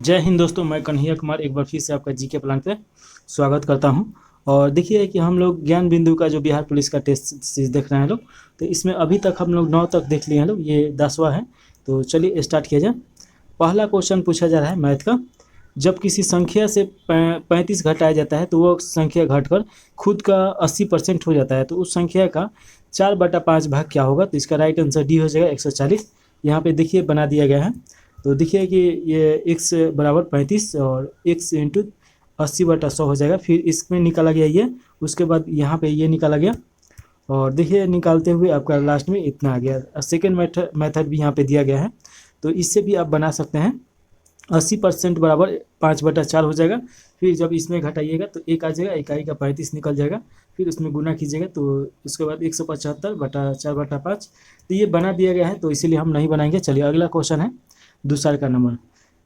जय हिंद दोस्तों, मैं कन्हैया कुमार एक बार फिर से आपका जीके प्लान पे स्वागत करता हूं। और देखिए कि हम लोग ज्ञान बिंदु का जो बिहार पुलिस का टेस्ट सीरीज देख रहे हैं लोग। तो इसमें अभी तक हम लोग 9 तक देख लिए हैं लोग, ये 10वां है। तो चलिए स्टार्ट किया जाए। पहला क्वेश्चन पूछा जा रहा है मैथ का। जब किसी संख्या से 35 घटाया जाता है तो वो संख्या घटकर खुद का 80% हो जाता है, तो उस संख्या का 4/5 भाग क्या होगा? तो इसका राइट आंसर डी हो जाएगा 140। यहाँ पे देखिए बना दिया गया है। तो देखिए कि ये x बराबर 35 और x इंटू 80/100 हो जाएगा। फिर इसमें निकाला गया ये, उसके बाद यहाँ पे ये निकाला गया। और देखिए निकालते हुए आपका लास्ट में इतना आ गया। सेकेंड मेथड भी यहाँ पे दिया गया है, तो इससे भी आप बना सकते हैं। 80% बराबर 5/4 हो जाएगा। फिर जब इसमें घटाइएगा तो एक आ जाएगा, इकाई का 35 निकल जाएगा। फिर उसमें गुना कीजिएगा तो उसके बाद 175/4/5। तो ये बना दिया गया है, तो इसीलिए हम नहीं बनाएंगे। चलिए अगला क्वेश्चन है दूसरा का नंबर।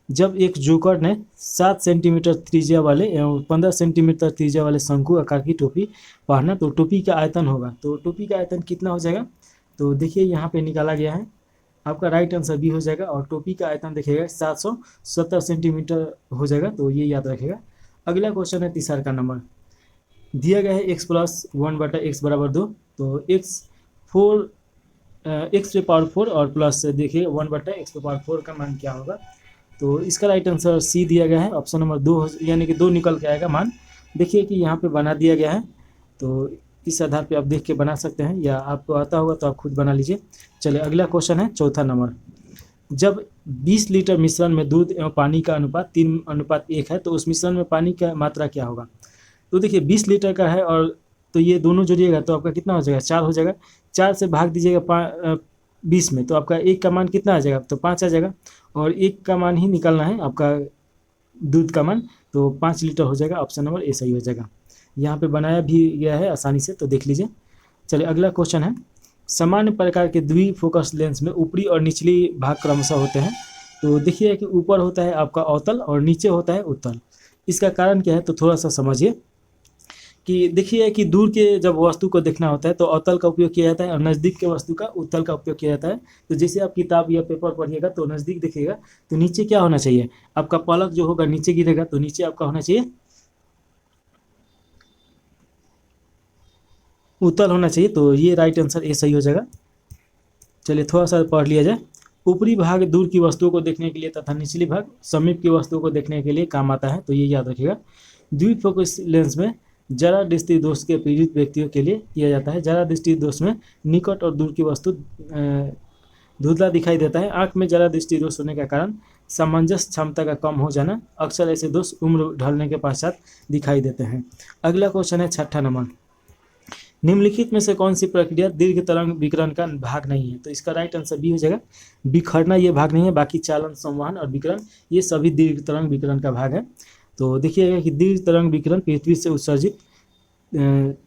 जब एक जोकर ने 7 सेंटीमीटर त्रिज्या वाले एवं 15 सेंटीमीटर त्रिज्या वाले शंकु आकार की टोपी पहना तो टोपी का आयतन होगा। तो टोपी का आयतन कितना हो जाएगा? तो देखिए यहाँ पे निकाला गया है। आपका राइट आंसर बी हो जाएगा। और टोपी का आयतन देखिएगा 770 सेंटीमीटर हो जाएगा, तो ये याद रखेगा। अगला क्वेश्चन है तीसरा का नंबर। दिया गया है एक्स प्लस 1/x बराबर 2। तो एक्स पे पावर 4 और प्लस देखिए 1/x पे पावर 4 का मान क्या होगा? तो इसका राइट आंसर सी दिया गया है, ऑप्शन नंबर 2, यानी कि 2 निकल के आएगा मान। देखिए कि यहाँ पे बना दिया गया है, तो इस आधार पे आप देख के बना सकते हैं, या आपको आता होगा तो आप खुद बना लीजिए। चलिए अगला क्वेश्चन है चौथा नंबर। जब 20 लीटर मिश्रण में दूध एवं पानी का अनुपात 3:1 है, तो उस मिश्रण में पानी का मात्रा क्या होगा? तो देखिए 20 लीटर का है, और तो ये दोनों जोड़िएगा तो आपका कितना हो जाएगा? 4 हो जाएगा। 4 से भाग दीजिएगा 20 में, तो आपका एक का मान कितना आ जाएगा? तो 5 आ जाएगा। और एक का मान ही निकालना है आपका, दूध का मान, तो 5 लीटर हो जाएगा। ऑप्शन नंबर ए सही हो जाएगा। यहाँ पे बनाया भी गया है आसानी से, तो देख लीजिए। चलिए अगला क्वेश्चन है। सामान्य प्रकार के द्विफोकस लेंस में ऊपरी और निचली भाग क्रमशः होते हैं। तो देखिए कि ऊपर होता है आपका अवतल और नीचे होता है उत्तल। इसका कारण क्या है? तो थोड़ा सा समझिए कि देखिए कि दूर के जब वस्तु को देखना होता है तो अवतल का उपयोग किया जाता है, और नज़दीक के वस्तु का उत्तल का उपयोग किया जाता है। तो जैसे आप किताब या पेपर पढ़िएगा तो नज़दीक देखिएगा तो नीचे क्या होना चाहिए? आपका पलक जो होगा नीचे गिरेगा, तो नीचे आपका होना चाहिए उत्तल होना चाहिए। तो ये राइट आंसर ए सही हो जाएगा। चलिए थोड़ा सा पढ़ लिया जाए। ऊपरी भाग दूर की वस्तुओं को देखने के लिए तथा निचली भाग समीप की वस्तुओं को देखने के लिए काम आता है, तो ये याद रखिएगा। द्विफोकस लेंस में जरा दृष्टि दोष के पीड़ित व्यक्तियों के लिए किया जाता है। जरा दृष्टि दोष में निकट और दूर की वस्तु धुंधला दिखाई देता है। आंख में जरा दृष्टि दोष होने का कारण सामंजस्य क्षमता का कम हो जाना। अक्सर ऐसे दोष उम्र ढलने के पश्चात दिखाई देते हैं। अगला क्वेश्चन है छठा नंबर। निम्नलिखित में से कौन सी प्रक्रिया दीर्घ तरंग विकिरण का भाग नहीं है? तो इसका राइट आंसर बी हो जाएगा। बिखरना ये भाग नहीं है, बाकी चालन, संवहन और विकिरण ये सभी दीर्घ तरंग विकिरण का भाग है। तो देखिएगा कि दीर्घ तरंग विकिरण पृथ्वी से उत्सर्जित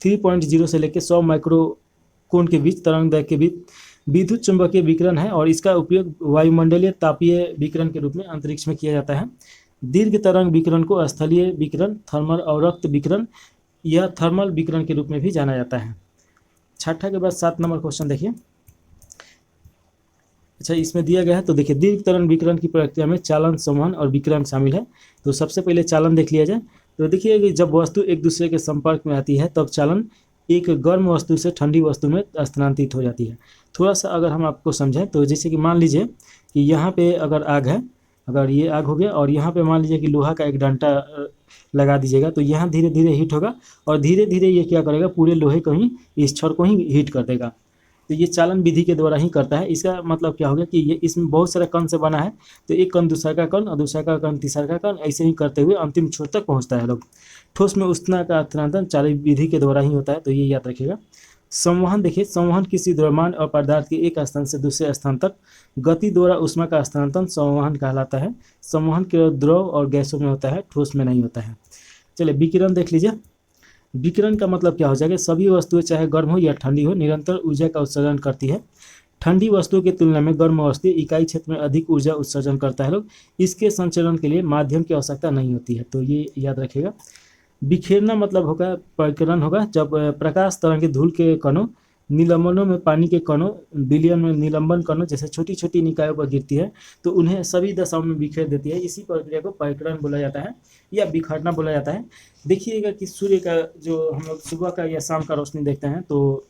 3.0 से लेकर 100 माइक्रोकोन के बीच तरंग दैर्घ्य के बीच विद्युत चुंबकीय विकिरण है, और इसका उपयोग वायुमंडलीय तापीय विकिरण के रूप में अंतरिक्ष में किया जाता है। दीर्घ तरंग विकिरण को स्थलीय विकिरण, थर्मल अवरक्त विकिरण या थर्मल विकिरण के रूप में भी जाना जाता है। छठा के बाद 7 नंबर क्वेश्चन देखिए। अच्छा, इसमें दिया गया है, तो देखिए दीर्घ तरंग विकिरण की प्रक्रिया में चालन, संवहन और विकिरण शामिल है। तो सबसे पहले चालन देख लिया जाए। तो देखिए कि जब वस्तु एक दूसरे के संपर्क में आती है तब चालन एक गर्म वस्तु से ठंडी वस्तु में स्थानांतरित हो जाती है। थोड़ा सा अगर हम आपको समझें तो जैसे कि मान लीजिए कि यहाँ पे अगर आग है, अगर ये आग हो गया और यहाँ पे मान लीजिए कि लोहा का एक डंटा लगा दीजिएगा, तो यहाँ धीरे धीरे हीट होगा, और धीरे धीरे ये क्या करेगा? पूरे लोहे को ही, इस छड़ को ही हीट कर देगा। तो ये चालन विधि के द्वारा ही करता है। इसका मतलब क्या हो गया कि ये इसमें बहुत सारे कण से बना है, तो एक कण दूसरा का कण और दूसरा का कण तीसरा का कण, ऐसे ही करते हुए अंतिम छोर तक पहुंचता है लोग। ठोस में उष्णता का स्थानांतरण चालन विधि के द्वारा ही होता है, तो ये याद रखिएगा। संवहन देखिए, संवहन किसी द्रव्यमान और पदार्थ के एक स्थान से दूसरे स्थान तक गति द्वारा ऊष्मा का स्थानांतरण संवहन कहलाता है। संवहन केवल द्रव और गैसों में होता है, ठोस में नहीं होता है। चलिए विकिरण देख लीजिए। विकिरण का मतलब क्या हो जाएगा? सभी वस्तुएं चाहे गर्म हो या ठंडी हो निरंतर ऊर्जा का उत्सर्जन करती है। ठंडी वस्तुओं की तुलना में गर्म वस्तु इकाई क्षेत्र में अधिक ऊर्जा उत्सर्जन करता है लोग। इसके संचरण के लिए माध्यम की आवश्यकता नहीं होती है, तो ये याद रखिएगा। बिखेरना मतलब होगा, प्रकीर्णन होगा, जब प्रकाश तरंग के धूल के कणों निलंबनों में पानी के कणों, विलयन में निलंबन कणों जैसे छोटी छोटी निकायों पर गिरती है तो उन्हें सभी दशाओं में बिखेर देती है। इसी प्रक्रिया को परिकरण बोला जाता है या बिखरना बोला जाता है। देखिएगा कि सूर्य का जो हम लोग सुबह का या शाम का रोशनी देखते हैं तो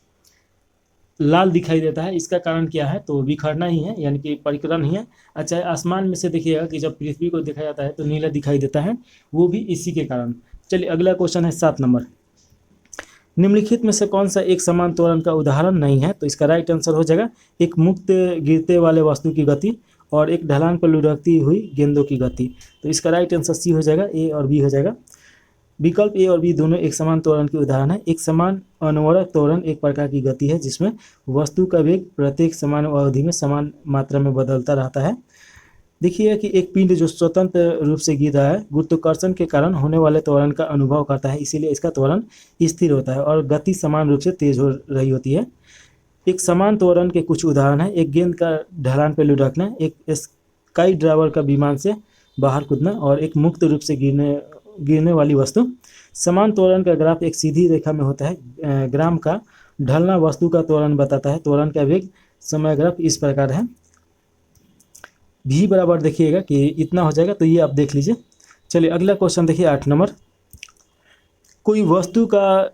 लाल दिखाई देता है, इसका कारण क्या है? तो बिखरना ही है, यानी कि परिकरण ही है। अच्छा, आसमान में से देखिएगा कि जब पृथ्वी को देखा जाता है तो नीला दिखाई देता है, वो भी इसी के कारण। चलिए अगला क्वेश्चन है 7 नंबर। निम्नलिखित में से कौन सा एक समान त्वरण का उदाहरण नहीं है? तो इसका राइट आंसर हो जाएगा एक मुक्त गिरते वाले वस्तु की गति और एक ढलान पर लुढ़कती हुई गेंदों की गति। तो इसका राइट आंसर सी हो जाएगा, ए और बी हो जाएगा। विकल्प ए और बी दोनों एक समान त्वरण के उदाहरण है। एक समान अनवरत त्वरण एक प्रकार की गति है जिसमें वस्तु का वेग प्रत्येक समान अवधि में समान मात्रा में बदलता रहता है। देखिए कि एक पिंड जो स्वतंत्र रूप से गिर रहा है गुरुत्वाकर्षण के कारण होने वाले त्वरण का अनुभव करता है, इसीलिए इसका त्वरण स्थिर होता है और गति समान रूप से तेज हो रही होती है। एक समान त्वरण के कुछ उदाहरण है, एक गेंद का ढलान पर लुढ़कना, एक स्काई ड्राइवर का विमान से बाहर कूदना और एक मुक्त रूप से गिरने वाली वस्तु। समान त्वरण का ग्राफ एक सीधी रेखा में होता है। ग्राम का ढलना वस्तु का त्वरण बताता है। त्वरण का वेग समय ग्राफ इस प्रकार है। भी बराबर देखिएगा कि इतना हो जाएगा, तो ये आप देख लीजिए। चलिए अगला क्वेश्चन देखिए 8 नंबर। कोई वस्तु का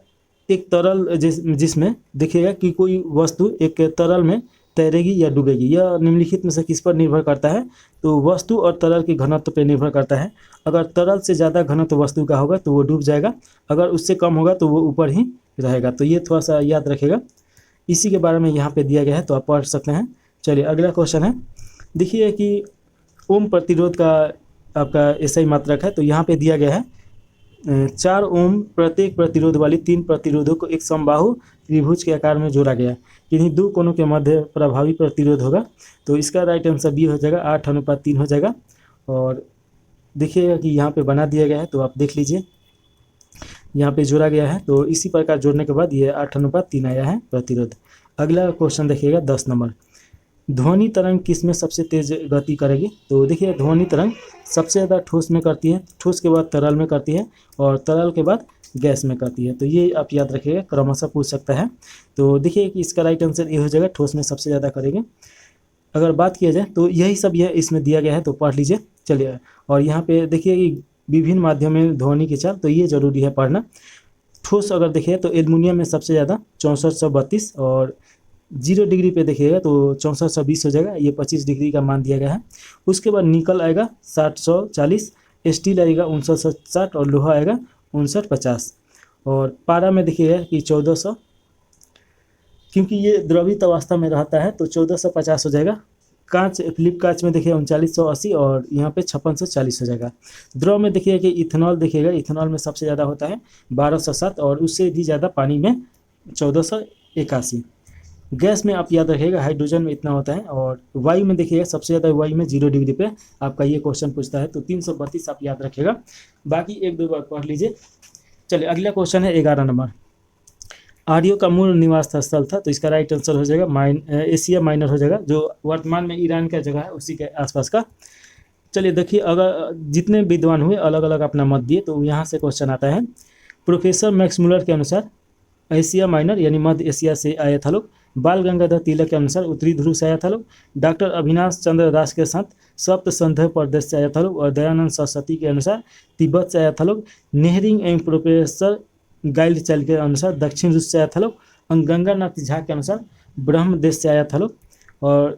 एक तरल जिसमें देखिएगा कि कोई वस्तु एक तरल में तैरेगी या डूबेगी, यह निम्नलिखित में से किस पर निर्भर करता है? तो वस्तु और तरल के घनत्व पर निर्भर करता है। अगर तरल से ज़्यादा घनत्व वस्तु का होगा तो वो डूब जाएगा, अगर उससे कम होगा तो वो ऊपर ही रहेगा। तो ये थोड़ा सा याद रखिएगा, इसी के बारे में यहाँ पे दिया गया है, तो आप पढ़ सकते हैं। चलिए अगला क्वेश्चन है, देखिए कि ओम प्रतिरोध का आपका एसआई मात्रक है। तो यहाँ पे दिया गया है 4 ओम प्रत्येक प्रतिरोध वाली 3 प्रतिरोधों को एक समबाहु त्रिभुज के आकार में जोड़ा गया, किन्हीं दो कोनों के मध्य प्रभावी प्रतिरोध होगा। तो इसका राइट आंसर बी हो जाएगा, 8:3 हो जाएगा। और देखिएगा कि यहाँ पे बना दिया गया है, तो आप देख लीजिए यहाँ पे जोड़ा गया है। तो इसी प्रकार जोड़ने के बाद ये 8:3 आया है प्रतिरोध। अगला क्वेश्चन देखिएगा 10 नंबर। ध्वनि तरंग किस में सबसे तेज गति करेगी? तो देखिए ध्वनि तरंग सबसे ज़्यादा ठोस में करती है, ठोस के बाद तरल में करती है और तरल के बाद गैस में करती है। तो ये आप याद रखिएगा, क्रमशः पूछ सकता है। तो देखिए कि इसका राइट आंसर ये हो जाएगा, ठोस में सबसे ज़्यादा करेंगे। अगर बात किया जाए तो यही सब यह इसमें दिया गया है, तो पढ़ लीजिए। चलिए, और यहाँ पे देखिए कि विभिन्न माध्यम में ध्वनि की चाल, तो ये जरूरी है पढ़ना। ठोस अगर देखिए तो एल्युमिनियम में सबसे ज़्यादा 6432 और 0 डिग्री पे देखिएगा तो 6420 हो जाएगा, ये 25 डिग्री का मान दिया गया है। उसके बाद निकल आएगा 740, स्टील आएगा 5960 और लोहा आएगा 5950। और पारा में देखिएगा कि 1400, क्योंकि ये द्रवित अवस्था में रहता है तो 1450 हो जाएगा। कांच, फ्लिप कांच में देखिए 3980 और यहाँ पे 5640 हो जाएगा। द्रव में देखिए कि इथेनॉल देखिएगा, इथेनॉल में सबसे ज़्यादा होता है 1207 और उससे भी ज़्यादा पानी में 1481। गैस में आप याद रखिएगा हाइड्रोजन में इतना होता है। और वायु में देखिएगा सबसे ज़्यादा वायु में 0 डिग्री पे आपका ये क्वेश्चन पूछता है, तो 332 आप याद रखिएगा। बाकी 1-2 बार पढ़ लीजिए। चलिए अगला क्वेश्चन है 11 नंबर। आर्यों का मूल निवास स्थल था, तो इसका राइट आंसर हो जाएगा एशिया माइनर हो जाएगा, जो वर्तमान में ईरान का जगह है उसी के आसपास का। चलिए देखिए, अगर जितने विद्वान हुए अलग अलग अपना मत दिए, तो यहाँ से क्वेश्चन आता है। प्रोफेसर मैक्स मुलर के अनुसार एशिया माइनर यानी मध्य एशिया से आया था लोग। बाल गंगाधर तिलक के अनुसार उत्तरी ध्रुव से आया था लोग। डॉक्टर अविनाश चंद्र दास के साथ सप्त संध्य प्रदेश से आया था लोग। और दयानंद सरस्वती के अनुसार तिब्बत से आया था लोग। नेहरिंग एवं प्रोफेसर गाइड चल के अनुसार दक्षिण रूस से आया था लोग। गंगानाथ झा के अनुसार ब्रह्म देश से आया था लोग। और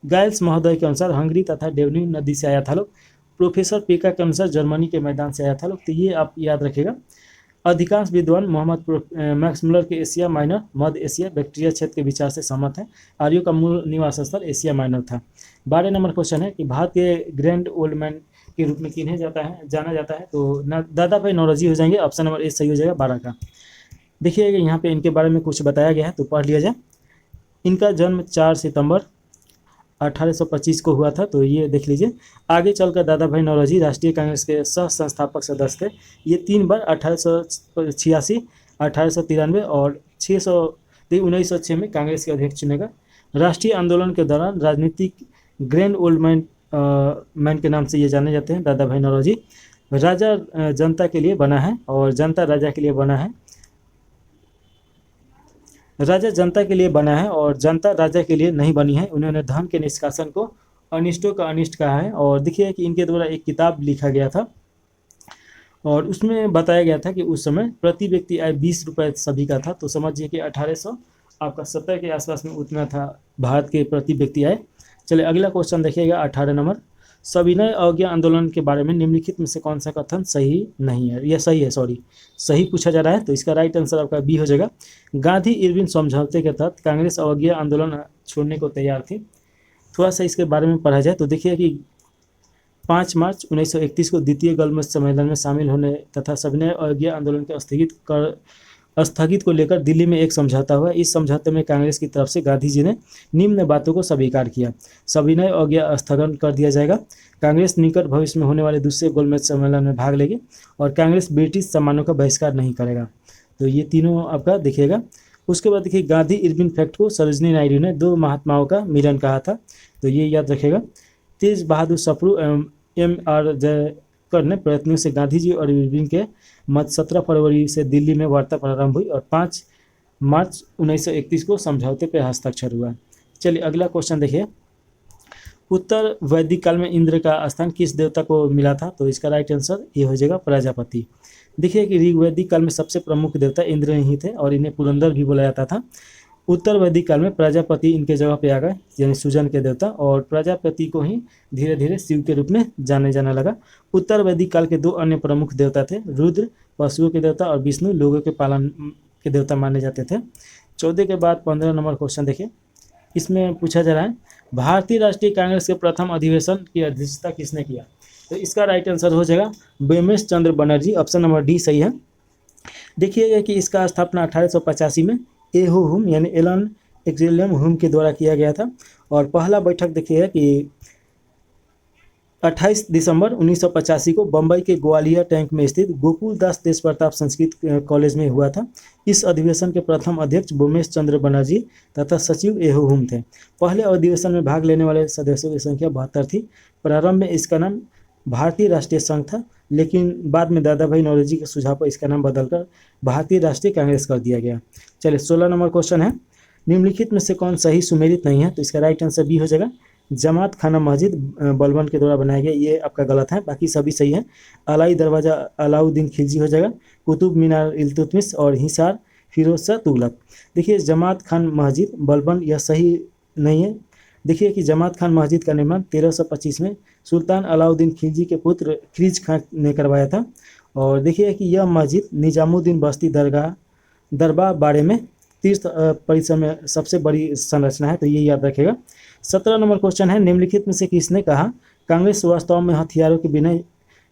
गाइल्स महोदय के अनुसार हंगरी तथा डेवनी नदी से आया था लोग। प्रोफेसर पेका के अनुसार जर्मनी के मैदान से आया था लोग। तो ये आप याद रखिएगा। अधिकांश विद्वान मोहम्मद मैक्स मुलर के एशिया माइनर मध्य एशिया बैक्टीरिया क्षेत्र के विचार से सहमत हैं। आर्यों का मूल निवास स्थल एशिया माइनर था। 12 नंबर क्वेश्चन है कि भारत के ग्रैंड ओल्ड मैन के रूप में किन्हें जाना जाता है? तो दादा भाई नौरोजी हो जाएंगे, ऑप्शन नंबर ए सही हो जाएगा 12 का। देखिएगा यहाँ पे इनके बारे में कुछ बताया गया है, तो पढ़ लिया जाए। इनका जन्म 4 सितंबर 1825 को हुआ था, तो ये देख लीजिए। आगे चलकर दादा भाई नौरोजी राष्ट्रीय कांग्रेस के सह संस्थापक सदस्य थे। ये 3 बार 1886, 1893 और 1906 में कांग्रेस के अध्यक्ष चुने गए। राष्ट्रीय आंदोलन के दौरान राजनीतिक ग्रैंड ओल्ड मैन के नाम से ये जाने जाते हैं दादा भाई नौरोजी। राजा जनता के लिए बना है और जनता राजा के लिए बना है। राजा जनता के लिए बना है और जनता राजा के लिए नहीं बनी है। उन्होंने धन के निष्कासन को अनिष्टों का अनिष्ट कहा है। और देखिए कि इनके द्वारा एक किताब लिखा गया था और उसमें बताया गया था कि उस समय प्रति व्यक्ति आय 20 रुपये सभी का था। तो समझिए कि 1800 आपका 70 के आसपास में उतना था भारत के प्रति व्यक्ति आय। चलिए अगला क्वेश्चन देखिएगा 18 नंबर। सविनय अवज्ञा आंदोलन के बारे में निम्नलिखित में से कौन सा कथन सही नहीं है, या सही है, सॉरी सही पूछा जा रहा है। तो इसका राइट आंसर आपका बी हो जाएगा। गांधी इरविन समझौते के तहत कांग्रेस अवज्ञा आंदोलन छोड़ने को तैयार थी। थोड़ा सा इसके बारे में पढ़ा जाए तो देखिए कि 5 मार्च 1931 को द्वितीय गोलमेज सम्मेलन में शामिल होने तथा सविनय अवज्ञा आंदोलन के स्थगित को लेकर दिल्ली में एक समझौता हुआ। इस समझौते में कांग्रेस की तरफ से गांधी जी ने निम्न बातों को स्वीकार किया। सविनय अवज्ञा स्थगन कर दिया जाएगा, कांग्रेस निकट भविष्य में होने वाले दूसरे गोलमेज सम्मेलन में भाग लेगी और कांग्रेस ब्रिटिश सामानों का बहिष्कार नहीं करेगा। तो ये तीनों आपका देखिएगा। उसके बाद देखिए गांधी इरविन फैक्ट को सरोजिनी नायडू ने 2 महात्माओं का मिलन कहा था। तो ये याद रखेगा। तेज बहादुर सप्रू एवं M.R. जयकर ने प्रयत्नों से गांधी जी और इरविन के मध्य 17 फरवरी से दिल्ली में वार्ता प्रारंभ हुई और 5 मार्च 1931 को समझौते पर हस्ताक्षर हुआ। चलिए अगला क्वेश्चन देखिए। उत्तर वैदिक काल में इंद्र का स्थान किस देवता को मिला था? तो इसका राइट आंसर ये हो जाएगा प्रजापति। देखिए कि ऋग्वैदिक काल में सबसे प्रमुख देवता इंद्र ही थे और इन्हें पुरंदर भी बोला जाता था। उत्तर वैदिक काल में प्रजापति इनके जगह पे आ गए, यानी सृजन के देवता, और प्रजापति को ही धीरे धीरे शिव के रूप में जाने जाने लगा। उत्तर वैदिक काल के 2 अन्य प्रमुख देवता थे, रुद्र पशुओं के देवता और विष्णु लोगों के पालन के देवता माने जाते थे। 14 के बाद 15 नंबर क्वेश्चन देखिए। इसमें पूछा जा रहा है भारतीय राष्ट्रीय कांग्रेस के प्रथम अधिवेशन की अध्यक्षता किसने किया? तो इसका राइट आंसर हो जाएगा बेमेश चंद्र बनर्जी। ऑप्शन नंबर डी सही है। देखिएगा कि इसका स्थापना 1885 में एहो-हुम यानी एलन एक्जेलियम हुम के द्वारा किया गया था। और पहला बैठक देखिएगा कि 28 दिसंबर 1985 को बम्बई के ग्वालियर टैंक में स्थित गोकुल दास देश प्रताप संस्कृत कॉलेज में हुआ था। इस अधिवेशन के प्रथम अध्यक्ष बोमेश चंद्र बनर्जी तथा सचिव एहो-हुम थे। पहले अधिवेशन में भाग लेने वाले सदस्यों की संख्या 72 थी। प्रारंभ में इसका नाम भारतीय राष्ट्रीय संघ था, लेकिन बाद में दादा भाई नौरोजी के सुझाव पर इसका नाम बदलकर भारतीय राष्ट्रीय कांग्रेस कर दिया गया। चलिए 16 नंबर क्वेश्चन है। निम्नलिखित में से कौन सही सुमेलित नहीं है? तो इसका राइट आंसर बी हो जाएगा। जमात खाना मस्जिद बलबन के द्वारा बनाया गया, ये आपका गलत है, बाकी सभी सही है। अलाई दरवाज़ा अलाउद्दीन खिलजी हो जाएगा। कुतुब मीनार इल्तुतमिश और हिसार फिरोज शाह तुगलक। देखिए जमात खान मस्जिद बलबन यह सही नहीं है। देखिए कि जमात खान मस्जिद का निर्माण 1325 में सुल्तान अलाउद्दीन खिलजी के पुत्र खिरीज खान ने करवाया था। और देखिए कि यह मस्जिद निजामुद्दीन बस्ती दरबार बाड़े में तीर्थ परिसर में सबसे बड़ी संरचना है, तो ये याद रखेगा। 17 नंबर क्वेश्चन है। निम्नलिखित में से किसने कहा कांग्रेस वास्तव में हथियारों के बिना